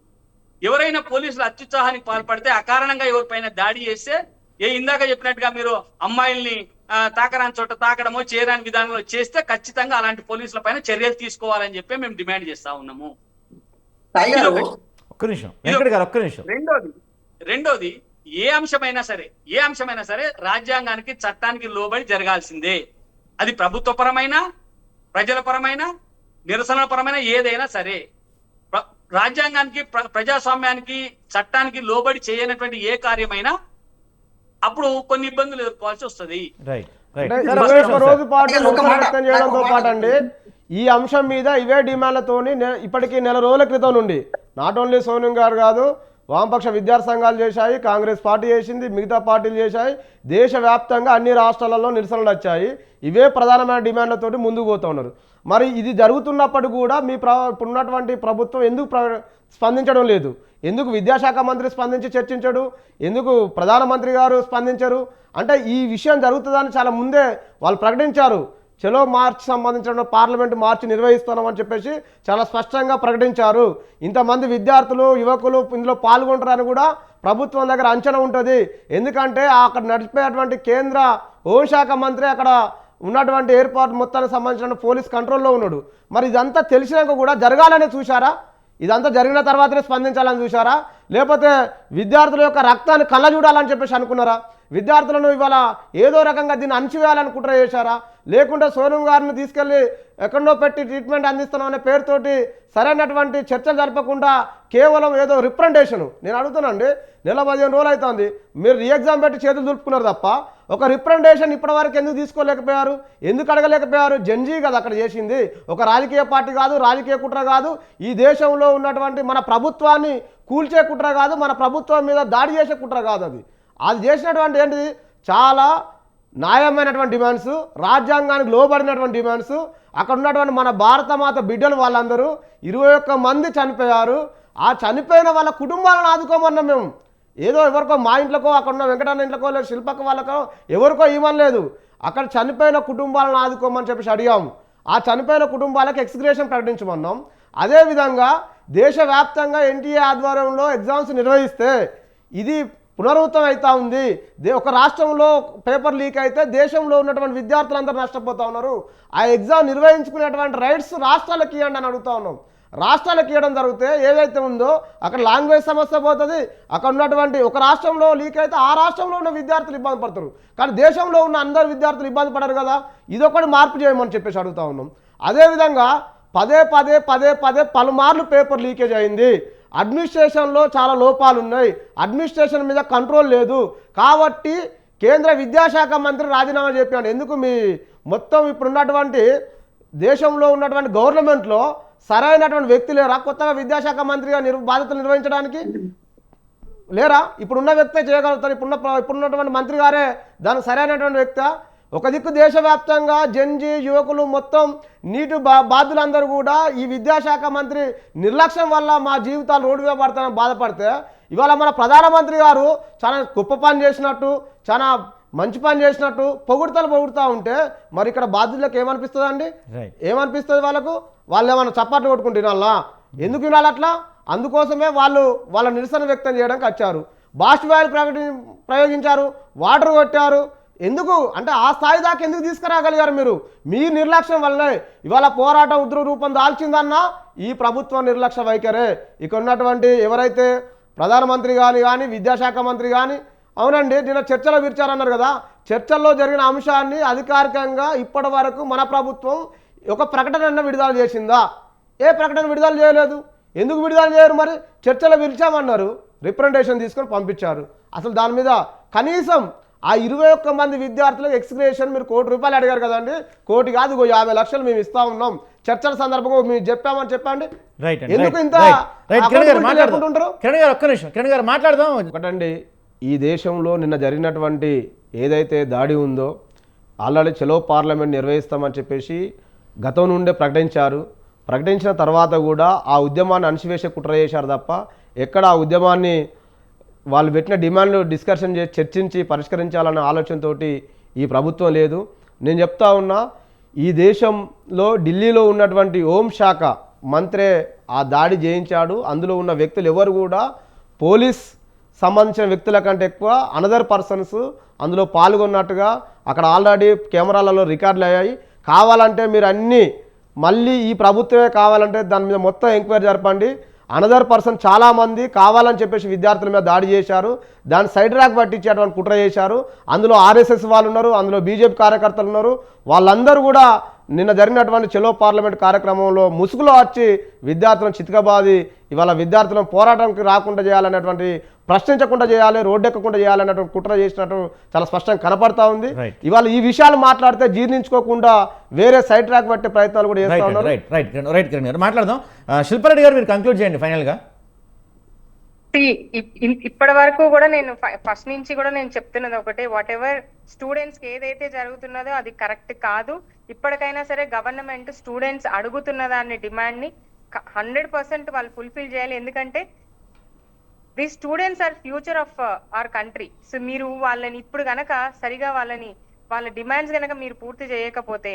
ఎవరైనా పోలీసులు అత్యుత్సాహానికి పాల్పడితే, అకారణంగా ఎవరిపైన దాడి చేస్తే, ఇందాక చెప్పినట్టుగా మీరు అమ్మాయిల్ని తాకరాని చోట తాకడమో చేయరాని విధానంలో చేస్తే ఖచ్చితంగా అలాంటి పోలీసుల పైన చర్యలు తీసుకోవాలని చెప్పి మేము డిమాండ్ చేస్తా ఉన్నాము. రెండోది ఏ అంశమైనా సరే రాజ్యాంగానికి, చట్టానికి లోబడి జరగాల్సిందే. అది ప్రభుత్వ పరమైన, ప్రజల పరమైన, నిరసనల పరమైన ఏదైనా సరే రాజ్యాంగానికి, ప్రజాస్వామ్యానికి, చట్టానికి లోబడి చేయనటువంటి ఏ కార్యమైనా అప్పుడు కొన్ని ఇబ్బందులు ఎదుర్కోవాల్సి వస్తుంది. రోజు పాటు వ్యక్తం చేయడంతో పాటు అండి, ఈ అంశం మీద ఇవే డిమాండ్లతోని ఇప్పటికీ నెల రోజుల క్రితం నుండి నాట్ ఓన్లీ సోనియా గారు కాదు, వామపక్ష విద్యార్థి సంఘాలు చేశాయి, కాంగ్రెస్ పార్టీ చేసింది, మిగతా పార్టీలు చేశాయి. దేశవ్యాప్తంగా అన్ని రాష్ట్రాలలో నిరసనలు వచ్చాయి. ఇవే ప్రధానమైన డిమాండ్లతోటి ముందుకు పోతూ ఉన్నారు. మరి ఇది జరుగుతున్నప్పటికీ కూడా ఇప్పుడున్నటువంటి ప్రభుత్వం ఎందుకు స్పందించడం లేదు? ఎందుకు విద్యాశాఖ మంత్రి స్పందించి చర్చించడు? ఎందుకు ప్రధానమంత్రి గారు స్పందించరు? అంటే ఈ విషయం జరుగుతుందని చాలా ముందే వాళ్ళు ప్రకటించారు. చలో మార్చ్ సంబంధించిన పార్లమెంటు మార్చి నిర్వహిస్తున్నామని చెప్పేసి చాలా స్పష్టంగా ప్రకటించారు. ఇంతమంది విద్యార్థులు, యువకులు ఇందులో పాల్గొంటారని కూడా ప్రభుత్వం దగ్గర అంచనా ఉంటుంది. ఎందుకంటే అక్కడ నడిపేటువంటి కేంద్ర హోంశాఖ మంత్రి అక్కడ ఉన్నటువంటి ఏర్పాటు మొత్తానికి సంబంధించిన పోలీస్ కంట్రోల్లో ఉన్నాడు. మరి ఇదంతా తెలిసినాక కూడా జరగాలనే చూశారా? ఇదంతా జరిగిన తర్వాతనే స్పందించాలని చూశారా? లేకపోతే విద్యార్థుల యొక్క రక్తాన్ని కళ్ళ చూడాలని చెప్పేసి అనుకున్నారా? విద్యార్థులను ఇవాళ ఏదో రకంగా దీన్ని అణచివేయాలని కుట్ర చేశారా? లేకుంటే సోనియా గారిని తీసుకెళ్లి ఎక్కడో పెట్టి ట్రీట్మెంట్ అందిస్తున్నామనే పేరుతోటి సరైనటువంటి చర్చలు జరపకుండా కేవలం ఏదో రిప్రజెంటేషన్. నేను అడుగుతానండి, నెల 15 రోజులు అవుతుంది, మీరు రీఎగ్జామ్ పెట్టి చేతులు దులుపుకున్నారు తప్ప ఒక రిప్రజెంటేషన్ ఇప్పటివరకు ఎందుకు తీసుకోలేకపోయారు? ఎందుకు అడగలేకపోయారు? జంజీ కదా అక్కడ చేసింది, ఒక రాజకీయ పార్టీ కాదు, రాజకీయ కుట్ర కాదు, ఈ దేశంలో ఉన్నటువంటి మన ప్రభుత్వాన్ని కూల్చే కుట్ర కాదు, మన ప్రభుత్వం మీద దాడి చేసే కుట్ర కాదు. అది చేసినటువంటి ఏంటిది చాలా న్యాయమైనటువంటి డిమాండ్స్, రాజ్యాంగానికి లోబడినటువంటి డిమాండ్స్. అక్కడ ఉన్నటువంటి మన భారతమాత బిడ్డలు వాళ్ళందరూ 21 మంది చనిపోయారు. ఆ చనిపోయిన వాళ్ళ కుటుంబాలను ఆదుకోమన్నాం మేము. ఏదో ఎవరికో మా ఇంట్లోకో, అక్కడ ఉన్న వెంకటన్న ఇంట్లోకో, లేదు శిల్పక్క వాళ్ళకో ఎవరికో ఇవ్వలేదు. అక్కడ చనిపోయిన కుటుంబాలను ఆదుకోమని చెప్పేసి అడిగాము. ఆ చనిపోయిన కుటుంబాలకు ఎక్స్గ్రేషన్ ప్రకటించమన్నాం. అదేవిధంగా దేశవ్యాప్తంగా ఎన్టీఏ ఆధ్వర్యంలో ఎగ్జామ్స్ నిర్వహిస్తే ఇది పునరావృతం అవుతా ఉంది. ఒక రాష్ట్రంలో పేపర్ లీక్ అయితే దేశంలో ఉన్నటువంటి విద్యార్థులందరూ నష్టపోతూ ఉన్నారు. ఆ ఎగ్జామ్ నిర్వహించుకునేటువంటి రైట్స్ రాష్ట్రాలకు ఇవ్వండి అని అడుగుతా ఉన్నాం. రాష్ట్రాలకు ఇవ్వడం జరిగితే ఏదైతే ఉందో అక్కడ లాంగ్వేజ్ సమస్య పోతుంది. అక్కడ ఉన్నటువంటి ఒక రాష్ట్రంలో లీక్ అయితే ఆ రాష్ట్రంలో ఉన్న విద్యార్థులు ఇబ్బంది పడతారు, కానీ దేశంలో ఉన్న అందరు విద్యార్థులు ఇబ్బంది పడరు కదా. ఇదొకటి మార్పు చేయమని చెప్పేసి అడుగుతా ఉన్నాం. అదేవిధంగా పదే పలుమార్లు పేపర్ లీకేజ్ అయింది. అడ్మినిస్ట్రేషన్లో చాలా లోపాలు ఉన్నాయి, అడ్మినిస్ట్రేషన్ మీద కంట్రోల్ లేదు, కాబట్టి కేంద్ర విద్యాశాఖ మంత్రి రాజీనామా చెప్పాడు. ఎందుకు మీ మొత్తం ఇప్పుడున్నటువంటి దేశంలో ఉన్నటువంటి గవర్నమెంట్లో సరైనటువంటి వ్యక్తి లేరా కొత్తగా విద్యాశాఖ మంత్రిగా బాధ్యతలు నిర్వహించడానికి? లేరా? ఇప్పుడున్న వ్యక్తే చేయగలుగుతారు. ఇప్పుడున్నటువంటి మంత్రి గారే దానికి సరైనటువంటి వ్యక్తి. ఒక దిక్కు దేశవ్యాప్తంగా జంజీ యువకులు మొత్తం నీటి బాధ్యులందరూ కూడా ఈ విద్యాశాఖ మంత్రి నిర్లక్ష్యం వల్ల మా జీవితాలు రోడ్డు మీద పడతానని బాధపడితే, ఇవాళ మన ప్రధానమంత్రి గారు చాలా గొప్ప పని చేసినట్టు, చాలా మంచి పని చేసినట్టు పొగుడుతూ ఉంటే మరి ఇక్కడ బాధ్యులకు ఏమనిపిస్తుంది? ఏమనిపిస్తుంది వాళ్ళకు? వాళ్ళు ఏమన్నా చప్పట్లు కొట్టుకుంటే వినాలా? ఎందుకు వినాలి అట్లా? అందుకోసమే వాళ్ళ నిరసన వ్యక్తం చేయడానికి వచ్చారు. బాష్పాయిలు ప్రయోగించారు, వాటర్ కొట్టారు. ఎందుకు అంటే ఆ స్థాయి దాకా ఎందుకు తీసుకురాగలిగారు మీరు? మీ నిర్లక్ష్యం వల్లనే ఇవాళ పోరాటం ఉద్ర రూపం దాల్చిందన్నా ఈ ప్రభుత్వ నిర్లక్ష్య వైఖరే. ఇక ఉన్నటువంటి ఎవరైతే ప్రధానమంత్రి కానీ విద్యాశాఖ మంత్రి కానీ, అవునండి నిన్న చర్చలో విరిచారన్నారు కదా, చర్చల్లో జరిగిన అంశాన్ని అధికారికంగా ఇప్పటి వరకు మన ప్రభుత్వం ఒక ప్రకటన విడుదల చేసిందా? ఏ ప్రకటన విడుదల చేయలేదు. ఎందుకు విడుదల చేయరు? మరి చర్చలో పిలిచామన్నారు, రిప్రజెంటేషన్ తీసుకొని పంపించారు. అసలు దాని మీద కనీసం ఆ 21 మంది విద్యార్థులకు ఎక్స్గ్రేషన్ మీరు ₹1 కోటి అడిగారు కదండి, కోటి కాదు 50 లక్షలు మేము ఇస్తా ఉన్నాం చర్చల సందర్భంగా మీరు చెప్పామని చెప్పండి. ఎందుకు ఇంత మాట్లాడదాం? ఒకటండి, ఈ దేశంలో నిన్న జరిగినటువంటి ఏదైతే దాడి ఉందో ఆల్రెడీ చలో పార్లమెంట్ నిర్వహిస్తామని చెప్పేసి గతం నుండే ప్రకటించారు. ప్రకటించిన తర్వాత కూడా ఆ ఉద్యమాన్ని అణిచివేసే కుట్ర చేశారు తప్ప ఎక్కడ ఆ ఉద్యమాన్ని వాళ్ళు పెట్టిన డిమాండ్లు డిస్కషన్ చేసి చర్చించి పరిష్కరించాలన్న ఆలోచనతో ఈ ప్రభుత్వం లేదు. నేను చెప్తా ఉన్నా, ఈ దేశంలో ఢిల్లీలో ఉన్నటువంటి హోంశాఖ మంత్రే ఆ దాడి చేయించాడు. అందులో ఉన్న వ్యక్తులు ఎవరు కూడా పోలీస్ సంబంధించిన వ్యక్తుల కంటే ఎక్కువ అనదర్ పర్సన్స్ అందులో పాల్గొన్నట్టుగా అక్కడ ఆల్రెడీ కెమెరాలలో రికార్డులు అయ్యాయి. కావాలంటే మీరు అన్నీ మళ్ళీ ఈ ప్రభుత్వమే కావాలంటే దాని మీద మొత్తం ఎంక్వైరీ జరపండి. అనదర్ పర్సన్ చాలామంది కావాలని చెప్పేసి విద్యార్థుల మీద దాడి చేశారు, దాన్ని సైడ్ ట్రాక్ పట్టించేటువంటి కుట్ర చేశారు. అందులో ఆర్ఎస్ఎస్ వాళ్ళు ఉన్నారు, అందులో బీజేపీ కార్యకర్తలు ఉన్నారు. వాళ్ళందరూ కూడా నిన్న జరిగినటువంటి చలో పార్లమెంట్ కార్యక్రమంలో ముసుగులో వచ్చి విద్యార్థులను చితకబాది ఇవాళ విద్యార్థులను పోరాటానికి రాకుండా చేయాలనేటువంటి, ప్రశ్నించకుండా చేయాలి, రోడ్డెక్కకుండా చేయాలనేటువంటి కుట్ర చేసినట్టు చాలా స్పష్టంగా కనపడతా ఉంది. ఇవాళ ఈ విషయాలు మాట్లాడితే జీర్ణించుకోకుండా వేరే సైడ్ ట్రాక్ పట్టే ప్రయత్నాలు కూడా చేస్తా ఉన్నారు. మాట్లాడదాం. శిల్పారెడ్డి గారు మీరు కంక్లూడ్ చేయండి ఫైనల్ గా. ఇప్పటి వరకు కూడా నేను ఫస్ట్ నుంచి కూడా నేను చెప్తున్నది ఒకటే, వాట్ ఎవర్ స్టూడెంట్స్ కి ఏదైతే జరుగుతున్నదో అది కరెక్ట్ కాదు. ఇప్పటికైనా సరే గవర్నమెంట్ స్టూడెంట్స్ అడుగుతున్న దాన్ని డిమాండ్ ని 100% వాళ్ళు ఫుల్ఫిల్ చేయాలి. ఎందుకంటే the students are future of our country. So మీరు వాళ్ళని ఇప్పుడు గనక సరిగా వాళ్ళ డిమాండ్స్ గనక మీరు పూర్తి చేయకపోతే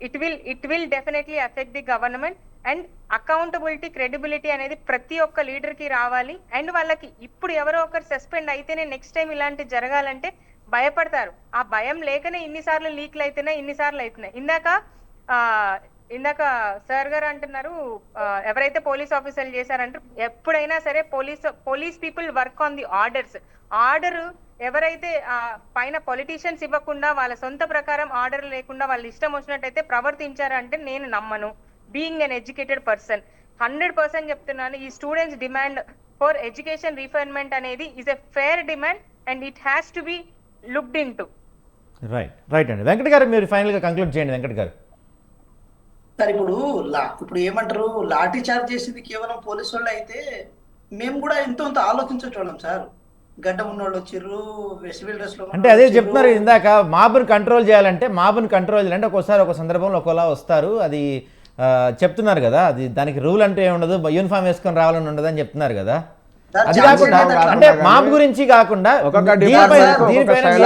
it will definitely affect the government. And accountability, credibility అనేది ప్రతి ఒక్క లీడర్ కి రావాలి. అండ్ వాళ్ళకి ఇప్పుడు ఎవరో ఒకరు సస్పెండ్ అయితేనే నెక్స్ట్ టైం ఇలాంటి జరగాలంటే భయపడతారు. ఆ భయం లేకనే ఇన్నిసార్లు లీక్లు అయితేనే ఇన్నిసార్లు అవుతున్నాయి. ఇందాక సార్ గారు అంటున్నారు ఎవరైతే పోలీస్ ఆఫీసర్లు చేశారంటే, ఎప్పుడైనా సరే police people work on the order ఎవరైతే పైన పొలిటీషియన్స్ ఇవ్వకుండా వాళ్ళ సొంత ప్రకారం ఆర్డర్ లేకుండా వాళ్ళు ఇష్టం వచ్చినట్టయితే ప్రవర్తించారంటే నేను నమ్మను. బీయింగ్ ఎన్ ఎడ్యుకేటెడ్ పర్సన్ 100% చెప్తున్నాను, ఈ students demand for education refinement అనేది is a fair demand and it has to be looked in to. Right అండి. వెంకట్ గారు మీరు ఫైనల్ గా కంక్లూడ్ చేయండి. వెంకట్ గారు సార్, ఇప్పుడు ఏమంటారు, లాఠీ చార్జ్ చేసింది కేవలం పోలీసు వాళ్ళు అయితే మేము కూడా ఎంతో ఆలోచించటోళ్ళం సార్. గడ్డ ఉన్నోళ్ళు వచ్చిర్రు, సివిల్ డ్రెస్ లో, అంటే అదే చెప్తున్నారు ఇందాక, మాబుని కంట్రోల్ చేయాలంటే ఒక్కోసారి ఒక సందర్భంలో ఒకలా వస్తారు, అది చెప్తున్నారు కదా, అది దానికి రూల్ అంటే ఏముండదు, యూనిఫామ్ వేసుకొని రావాలని ఉండదు అని చెప్తున్నారు కదా. అది కాకుండా అంటే మాబ్ గురించి కాకుండా దీనిపైన మీ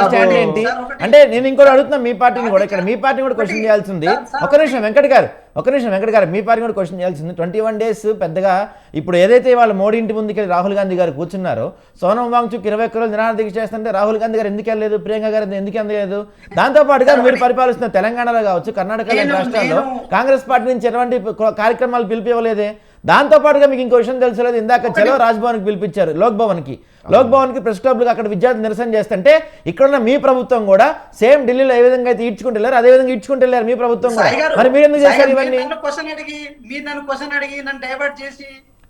స్టాండ్ ఏంటి అంటే నేను ఇంకోటి అడుగుతున్నా మీ పార్టీని కూడా, ఇక్కడ మీ పార్టీని కూడా క్వశ్చన్ చేయాల్సింది. ఒక నిమిషం వెంకట్ గారు మీ పార్టీని కూడా క్వశ్చన్ చేయాల్సింది. 21 days పెద్దగా ఇప్పుడు ఏదైతే వాళ్ళు మోడీ ఇంటి ముందుకి రాహుల్ గాంధీ గారు కూర్చున్నారో, సోనం వాంగ్చుక్ 21 రోజులు నిరాహార దీక్ష చేస్తుంటే రాహుల్ గాంధీ గారు ఎందుకు వెళ్ళలేదు, ప్రియాంక గారు ఎందుకు వెళ్ళలేదు? దాంతో పాటుగా మీరు పరిపాలిస్తున్న తెలంగాణలో కావచ్చు, కర్ణాటక లాంటి రాష్ట్రాల్లో కాంగ్రెస్ పార్టీ నుంచి ఎటువంటి కార్యక్రమాలు పిలిపివ్వలేదే. దాంతో పాటుగా మీకు ఇంకో విషయం తెలుసలేదు, ఇందాక చలో రాజ్భవన్కి పిలిపించారు, లోక్ భవన్కి ప్రెస్ క్లబ్లకు అక్కడ విద్యార్థులు నిరసన చేస్తుంటే ఇక్కడున్న మీ ప్రభుత్వం కూడా సేమ్ ఢిల్లీలో ఏ విధంగా అయితే ఈడ్చుకుంటారు అదే విధంగా ఈడ్చుకుంటారు మీ ప్రభుత్వం కూడా. మరి మీరు ఎందుకు చేశారు ఇవన్నీ? మీరు నన్ను క్వశ్చన్ అడిగి నన్ను డైవర్ట్ చేసి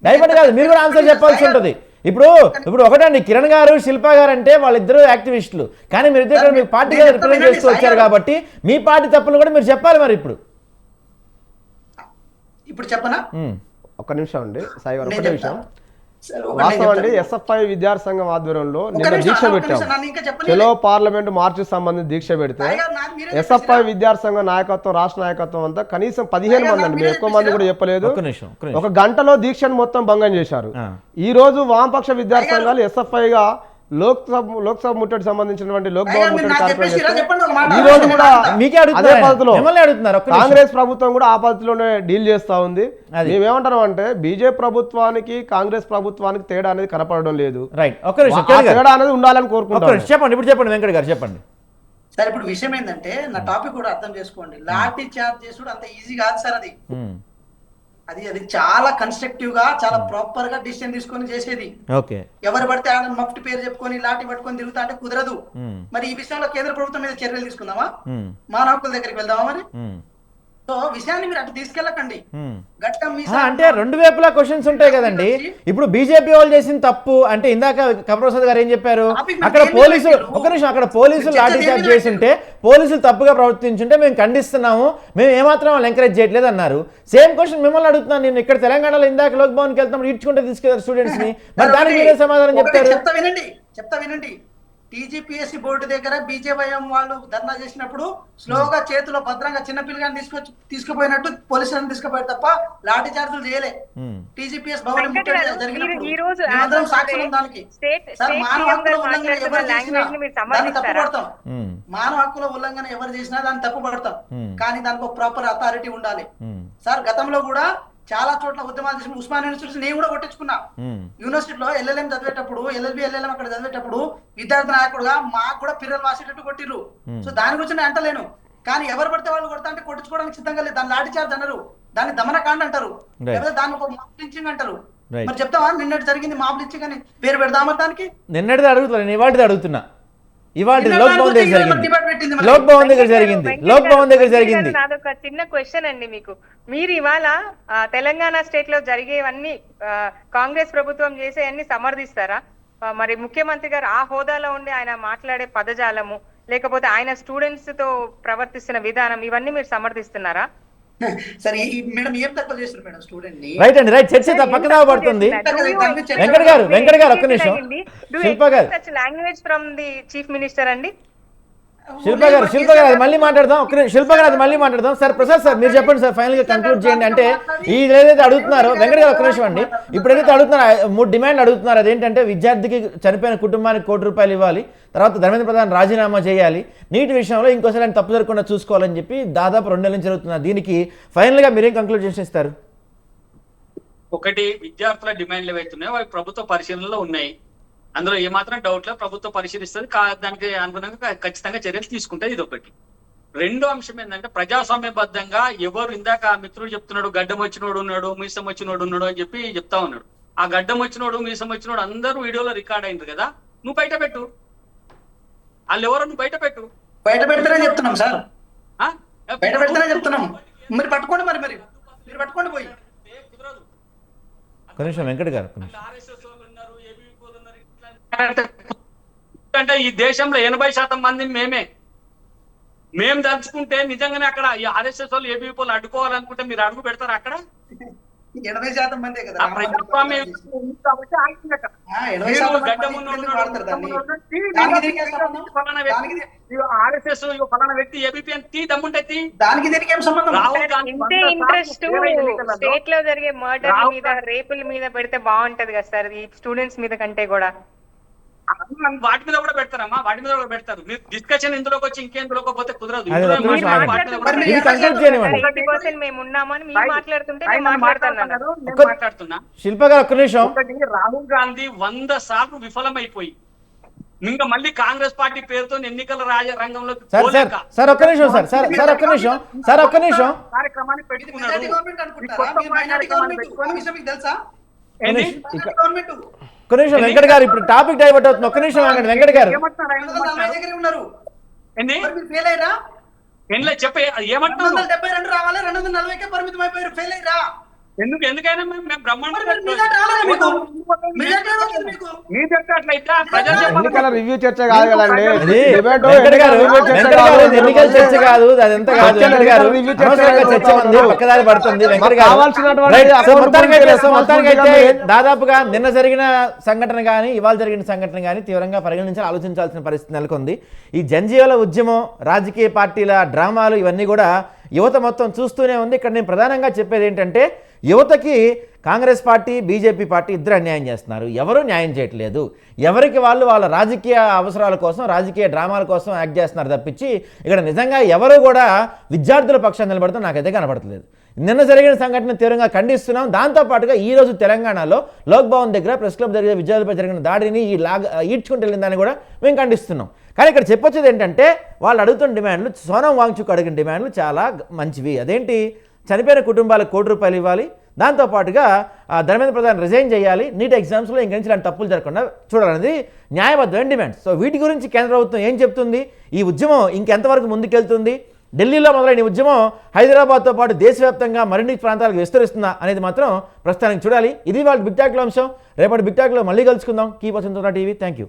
డైవర్ట్ కాదు, మీరు కూడా ఆన్సర్ చెప్పాల్సి ఉంటుంది. ఇప్పుడు ఒకటండి, కిరణ్ గారు శిల్ప గారు అంటే వాళ్ళిద్దరు యాక్టివిస్టులు, కానీ మీరు ఇద్దరు మీ పార్టీగా రిప్రజెంట్ చేస్తూ వచ్చారు కాబట్టి మీ పార్టీ తప్పులు కూడా మీరు చెప్పాలి మరి. ఇప్పుడు చెప్పనా? ఒక్క నిమిషం అండి సాయి గారు, ఒకటే విషయం. వాస్తవం అండి, ఎస్ఎఫ్ఐ విద్యార్థి సంఘం ఆధ్వర్యంలో నిన్న దీక్ష పెట్టాం. చలో పార్లమెంట్ మార్చి సంబంధించి దీక్ష పెడితే ఎస్ఎఫ్ఐ విద్యార్థి సంఘం నాయకత్వం, రాష్ట్ర నాయకత్వం అంతా కనీసం 15 మంది అండి, మీరు ఎక్కువ మంది కూడా చెప్పలేదు. ఒక గంటలో దీక్షను మొత్తం భంగం చేశారు. ఈ రోజు వామపక్ష విద్యార్థి సంఘాలు ఎస్ఎఫ్ఐగా లోక్సభ ముట్టడి సంబంధించినటువంటి లోక్ భవన్ ముట్టడి కార్యక్రమం ఈ రోజు కూడా అదే పద్ధతిలో కాంగ్రెస్ ప్రభుత్వం కూడా ఆ పద్ధతిలోనే డీల్ చేస్తా ఉంది. మేమేమంటాం అంటే బీజేపీ ప్రభుత్వానికి కాంగ్రెస్ ప్రభుత్వానికి తేడా అనేది కనపడడం లేదు, తేడా అనేది ఉండాలని కోరుకుంటాం. చెప్పండి, ఇప్పుడు చెప్పండి వెంకట గారు, చెప్పండి. సార్ ఇప్పుడు విషయం ఏంటంటే నా టాపిక్ కూడా అర్థం చేసుకోండి. లాఠీ చార్జ్ చేసుడు అంత ఈజీ కాదు సార్. అది చాలా కన్స్ట్రక్టివ్ గా, చాలా ప్రాపర్ గా డిసిషన్ తీసుకొని చేసేది. ఎవరు పడితే ఆయన మఫ్ట్ పేరు చెప్పుకొని లాఠీ పట్టుకొని తిరుగుతా అంటే కుదరదు. మరి ఈ విషయంలో కేంద్ర ప్రభుత్వం మీద చర్యలు తీసుకుందామా? మానవ హక్కుల దగ్గరికి వెళ్దామా? మరి సో విషయాన్ని మీరు అటు తీసుకెళ్ళకండి. అంటే రెండు వైపులా క్వశ్చన్స్ ఉంటాయి కదండి. ఇప్పుడు బీజేపీ వాళ్ళు చేసిన తప్పు అంటే ఇందాక కమలప్రసాద్ గారు ఏం చెప్పారు, అక్కడ పోలీసులు ఒక నిమిషం, అక్కడ పోలీసులు లాఠీ చార్జ్ చేస్తుంటే పోలీసులు తప్పుగా ప్రవర్తించుంటే మేము ఖండిస్తున్నాము, మేము ఏమాత్రం వాళ్ళు ఎంకరేజ్ చేయట్లేదు అన్నారు. సేమ్ క్వశ్చన్ మిమ్మల్ని అడుగుతున్నాను నేను. ఇక్కడ తెలంగాణలో ఇందాక లోక్ భవన్కి వెళ్తాం, ఇడ్చుకుంటే తీసుకెళ్తారు స్టూడెంట్స్ ని, మరి దానికి మీరే సమాధానం చెప్తారు? చెప్తా వినండి. టీజీపీఎస్సీ బోర్డు దగ్గర బీజేవైఎం వాళ్ళు ధర్నా చేసినప్పుడు స్లోగా చేతిలో భద్రంగా చిన్నపిల్లగాని తీసుకుపోయినట్టు పోలీసులను తీసుకుపోయారు తప్ప లాఠీ చార్జీలు చేయలే. టీజీపీఎస్ భవన్ జరిగినప్పుడు సాక్షులు దానికి. మానవ హక్కుల ఉల్లంఘన ఎవరు చేసినా దాన్ని తప్పు పడతాం. మానవ హక్కుల ఉల్లంఘన ఎవరు చేసినా దాన్ని తప్పు పడతాం. కానీ దానికి ఒక ప్రాపర్ అథారిటీ ఉండాలి. సార్ గతంలో కూడా చాలా చోట్ల ఉద్యమాలు చేసి ఉస్మాన్ యూనివర్సిటీ నేను కూడా కొట్టించుకున్నా. యూనివర్సిటీలో ఎల్ఎల్ఎం చదివేటప్పుడు, ఎల్ఎల్బి ఎల్ఎల్ఎం అక్కడ చదివేటప్పుడు విద్యార్థి నాయకుడుగా మాకు కూడా పిల్లలు వాసేటట్టు కొట్టిర్రు. సో దాని గురించి నేను అంటలేను. కానీ ఎవరు పడితే వాళ్ళు కొడతా అంటే కొట్టించుకోవడానికి సిద్ధంగా లేదు. దాన్ని లాఠీ చార్జ్ అన్నారు, దాన్ని దమనకాండ అంటారు, లేకపోతే దాన్ని ఒక మాబ్ లించింగ్ అంటారు. మరి చెప్తావా నిన్నటి జరిగింది మాబ్ లించింగ్ అని పేరు పెడదామా? దానికి నిన్నటిది అడుగుతున్నా, నేను ఇవాటిది అడుగుతున్నా. ఇవాళ లోక్ భవన్ దగ్గర జరిగింది, లోక్ భవన్ దగ్గర జరిగింది, లోక్ భవన్ దగ్గర జరిగింది. నాదొక చిన్న క్వశ్చన్ అండి మీకు. మీరు ఇవాళ తెలంగాణ స్టేట్ లో జరిగేవన్నీ కాంగ్రెస్ ప్రభుత్వం చేసేవన్నీ సమర్థిస్తారా? మరి ముఖ్యమంత్రి గారు ఆ హోదాలో ఉండి ఆయన మాట్లాడే పదజాలము, లేకపోతే ఆయన స్టూడెంట్స్ తో ప్రవర్తిస్తున్న విధానం, ఇవన్నీ మీరు సమర్థిస్తున్నారా? సరే మేడం, ఏం తక్కువ చేస్తారు మేడం స్టూడెంట్ ని? రైట్ అండి, రైట్. చర్చ పక్కన పడుతుంది. వెంకట గారు ఒక్క నిమిషం. శిల్ప గారు, language from the chief minister అండి. శిల్ప గారు అది మళ్ళీ మాట్లాడదాం. శిల్ప గారు అది మళ్ళీ మాట్లాడదాం. సార్ ప్రసాద్ సార్ మీరు చెప్పండి సార్, ఫైనల్ గా కంక్లూడ్ చేయండి. అంటే ఇది ఏదైతే అడుగుతున్నారో వెంకట గారు ఒక్క నిమిషం అండి, ఇప్పుడు ఏదైతే అడుగుతున్నారో 3 డిమాండ్ అడుగుతున్నారు. అదేంటంటే విద్యార్థికి చనిపోయిన కుటుంబానికి ₹1 ఇవ్వాలి, తర్వాత ధర్మేంద్ర ప్రధాన్ రాజీనామా చేయాలి, నీటి విషయంలో ఇంకోసారి ఆయన తప్పు జరగకుండా చూసుకోవాలని చెప్పి దాదాపు 2 నెలల నుంచి జరుగుతున్నారు. దీనికి ఫైనల్ గా మీరేం కంక్లూడ్ చేసేస్తారు? ఒకటి, విద్యార్థుల డిమాండ్లు ఏవైతున్నాయో అవి ప్రభుత్వ పరిశీలనలో ఉన్నాయి, అందులో ఏమాత్రం డౌట్ లేదు. ప్రభుత్వం పరిశీలిస్తుంది, దానికి అనుగుణంగా ఖచ్చితంగా చర్యలు తీసుకుంటుంది. ఇది ఒకటి. రెండో అంశం ఏంటంటే ప్రజాస్వామ్యబద్ధంగా ఎవరు, ఇందాక మిత్రుడు చెప్తున్నాడు గడ్డం వచ్చినోడు ఉన్నాడు, మీసం వచ్చినోడు ఉన్నాడు అని చెప్పి చెప్తా ఉన్నాడు. ఆ గడ్డం వచ్చినోడు మీసం వచ్చినోడు అందరూ వీడియోలో రికార్డ్ అయింది కదా, నువ్వు బయట పెట్టు. వాళ్ళు ఎవరో నువ్వు బయట పెట్టు. బయట పెడతానే చెప్తున్నాం సార్, బయట పెడతానే చెప్తున్నాం. మీరు పట్టుకోండి, మరి మీరు పట్టుకోండి పోయి. కనీసం వెంకట గారు అంటే ఈ దేశంలో 80% మందిని మేము తలుచుకుంటే నిజంగానే అక్కడ ఈ ఆర్ఎస్ఎస్ వాళ్ళు ఏబీవీ వాళ్ళు అడ్డుకోవాలనుకుంటే మీరు అడుగు పెడతారు అక్కడ? 80% మందే కదా ప్రజాస్వామ్యం. ఆర్ఎస్ఎస్ ఫలానా వ్యక్తి ఏబీపీ అని తీ, దమ్ముంటే తీ. దానికి దీనికి ఏం సంబంధం? ఇంతే ఇంట్రెస్ట్ స్టేట్ లో జరిగే మర్డర్ మీద, రేపుల మీద పెడితే బాగుంటది కదా సార్, ఈ స్టూడెంట్స్ మీద కంటే కూడా. వాటి మీద కూడా పెడతారమ్మా, వాటి మీద కూడా పెడతారు. మీరు డిస్కషన్ ఇందులోకి వచ్చి ఇంకెందులోకి పోతే కుదరదు. మేము ఉన్నామని మీరు మాట్లాడుతుంటే నేను మాట్లాడుతున్నా. శిల్ప గారు ఒక్క నిమిషం. రాహుల్ గాంధీ 100 సార్లు విఫలమైపోయి ఇంకా మళ్ళీ కాంగ్రెస్ పార్టీ పేరుతో ఎన్నికల రంగంలో కార్యక్రమాన్ని పెట్టుకున్నాడు. నిమిషం వెంకట గారు, ఇప్పుడు టాపిక్ డైవర్ట్ అవుతుంది. ఒక్క నిమిషం ఆగండి వెంకట గారు. చెప్పే ఏమంటున్నారు? 272 రావాలి, 240కే పరిమితం అయిపోయారు, ఫెయిల్ అయ్యారా? ఎందుకైనా మేము బ్రహ్మాండంగా మరి మెజార్టీ రాలేదా మీకు? మెజార్టీ రాలేదా మీకు? మీ చెప్పట్లయితే ప్రజలు ఎన్నికల చెప్పాలి. రివ్యూ చర్చ కాదు కదండి అది డిబేట్ వెంకట్ గారు, రివ్యూ చర్చ వెంకట్ కాదు. గారు, ఇది ఎన్నికల చర్చ కాదు, అదంతా కాదు. చర్చ వెంకట్ గారు, రివ్యూ చర్చ అనవసరంగా కాదు. చర్చ ఉంది, పక్కదారి పడుతుంది. వెంకట్ గారు, కావాల్సినటువంటి రైట్. సో అకౌంట్ మొత్తానికైతే రెస్పాన్సిబిలిటీ దాదాపుగా నిన్న జరిగిన సంఘటన కానీ ఇవాళ జరిగిన సంఘటన కానీ తీవ్రంగా పరిగణించాలి, ఆలోచించాల్సిన పరిస్థితి నెలకొంది. ఈ జనజీవన ఉద్యమం, రాజకీయ పార్టీల డ్రామాలు ఇవన్నీ కూడా యువత మొత్తం చూస్తూనే ఉంది. ఇక్కడ నేను ప్రధానంగా చెప్పేది ఏంటంటే, యువతకి కాంగ్రెస్ పార్టీ, బీజేపీ పార్టీ ఇద్దరు అన్యాయం చేస్తున్నారు. ఎవరూ న్యాయం చేయట్లేదు. ఎవరికి వాళ్ళు వాళ్ళ రాజకీయ అవసరాల కోసం, రాజకీయ డ్రామాల కోసం యాక్ట్ చేస్తున్నారు తప్పించి ఇక్కడ నిజంగా ఎవరు కూడా విద్యార్థుల పక్షాన్ని నిలబడతాం నాకైతే కనపడట్లేదు. నిన్న జరిగిన సంఘటన తీవ్రంగా ఖండిస్తున్నాం. దాంతోపాటుగా ఈరోజు తెలంగాణలో లోక్ భవన్ దగ్గర ప్రెస్ క్లబ్ దగ్గర విద్యార్థులపై జరిగిన దాడిని ఈడ్చుకుంటూ వెళ్ళిందని కూడా మేము ఖండిస్తున్నాం. కానీ ఇక్కడ చెప్పొచ్చేది ఏంటంటే, వాళ్ళు అడుగుతున్న డిమాండ్లు, సోనం వాంగ్చుక్ అడిగిన డిమాండ్లు చాలా మంచివి. అదేంటి, చనిపోయిన కుటుంబాలకు ₹1 కోటి ఇవ్వాలి, దాంతోపాటుగా ధర్మేంద్ర ప్రధాన్ రిజైన్ చేయాలి, నీట్ ఎగ్జామ్స్లో ఇంక నుంచి ఇలాంటి తప్పులు జరగకుండా చూడాలనేది న్యాయబద్ధమైన డిమాండ్స్. సో వీటి గురించి కేంద్ర ప్రభుత్వం ఏం చెప్తుంది, ఈ ఉద్యమం ఇంకెంతవరకు ముందుకెళ్తుంది, ఢిల్లీలో మొదలైన ఉద్యమం హైదరాబాద్తో పాటు దేశవ్యాప్తంగా మరిన్ని ప్రాంతాలకు విస్తరిస్తుందా అనేది మాత్రం ప్రస్తుతానికి చూడాలి. ఇది వాళ్ళ బిగ్ టాక్లో అంశం. రేపటి బిగ్ టాక్లో మళ్ళీ కలుసుకుందాం. Keep watching TV. Thank you.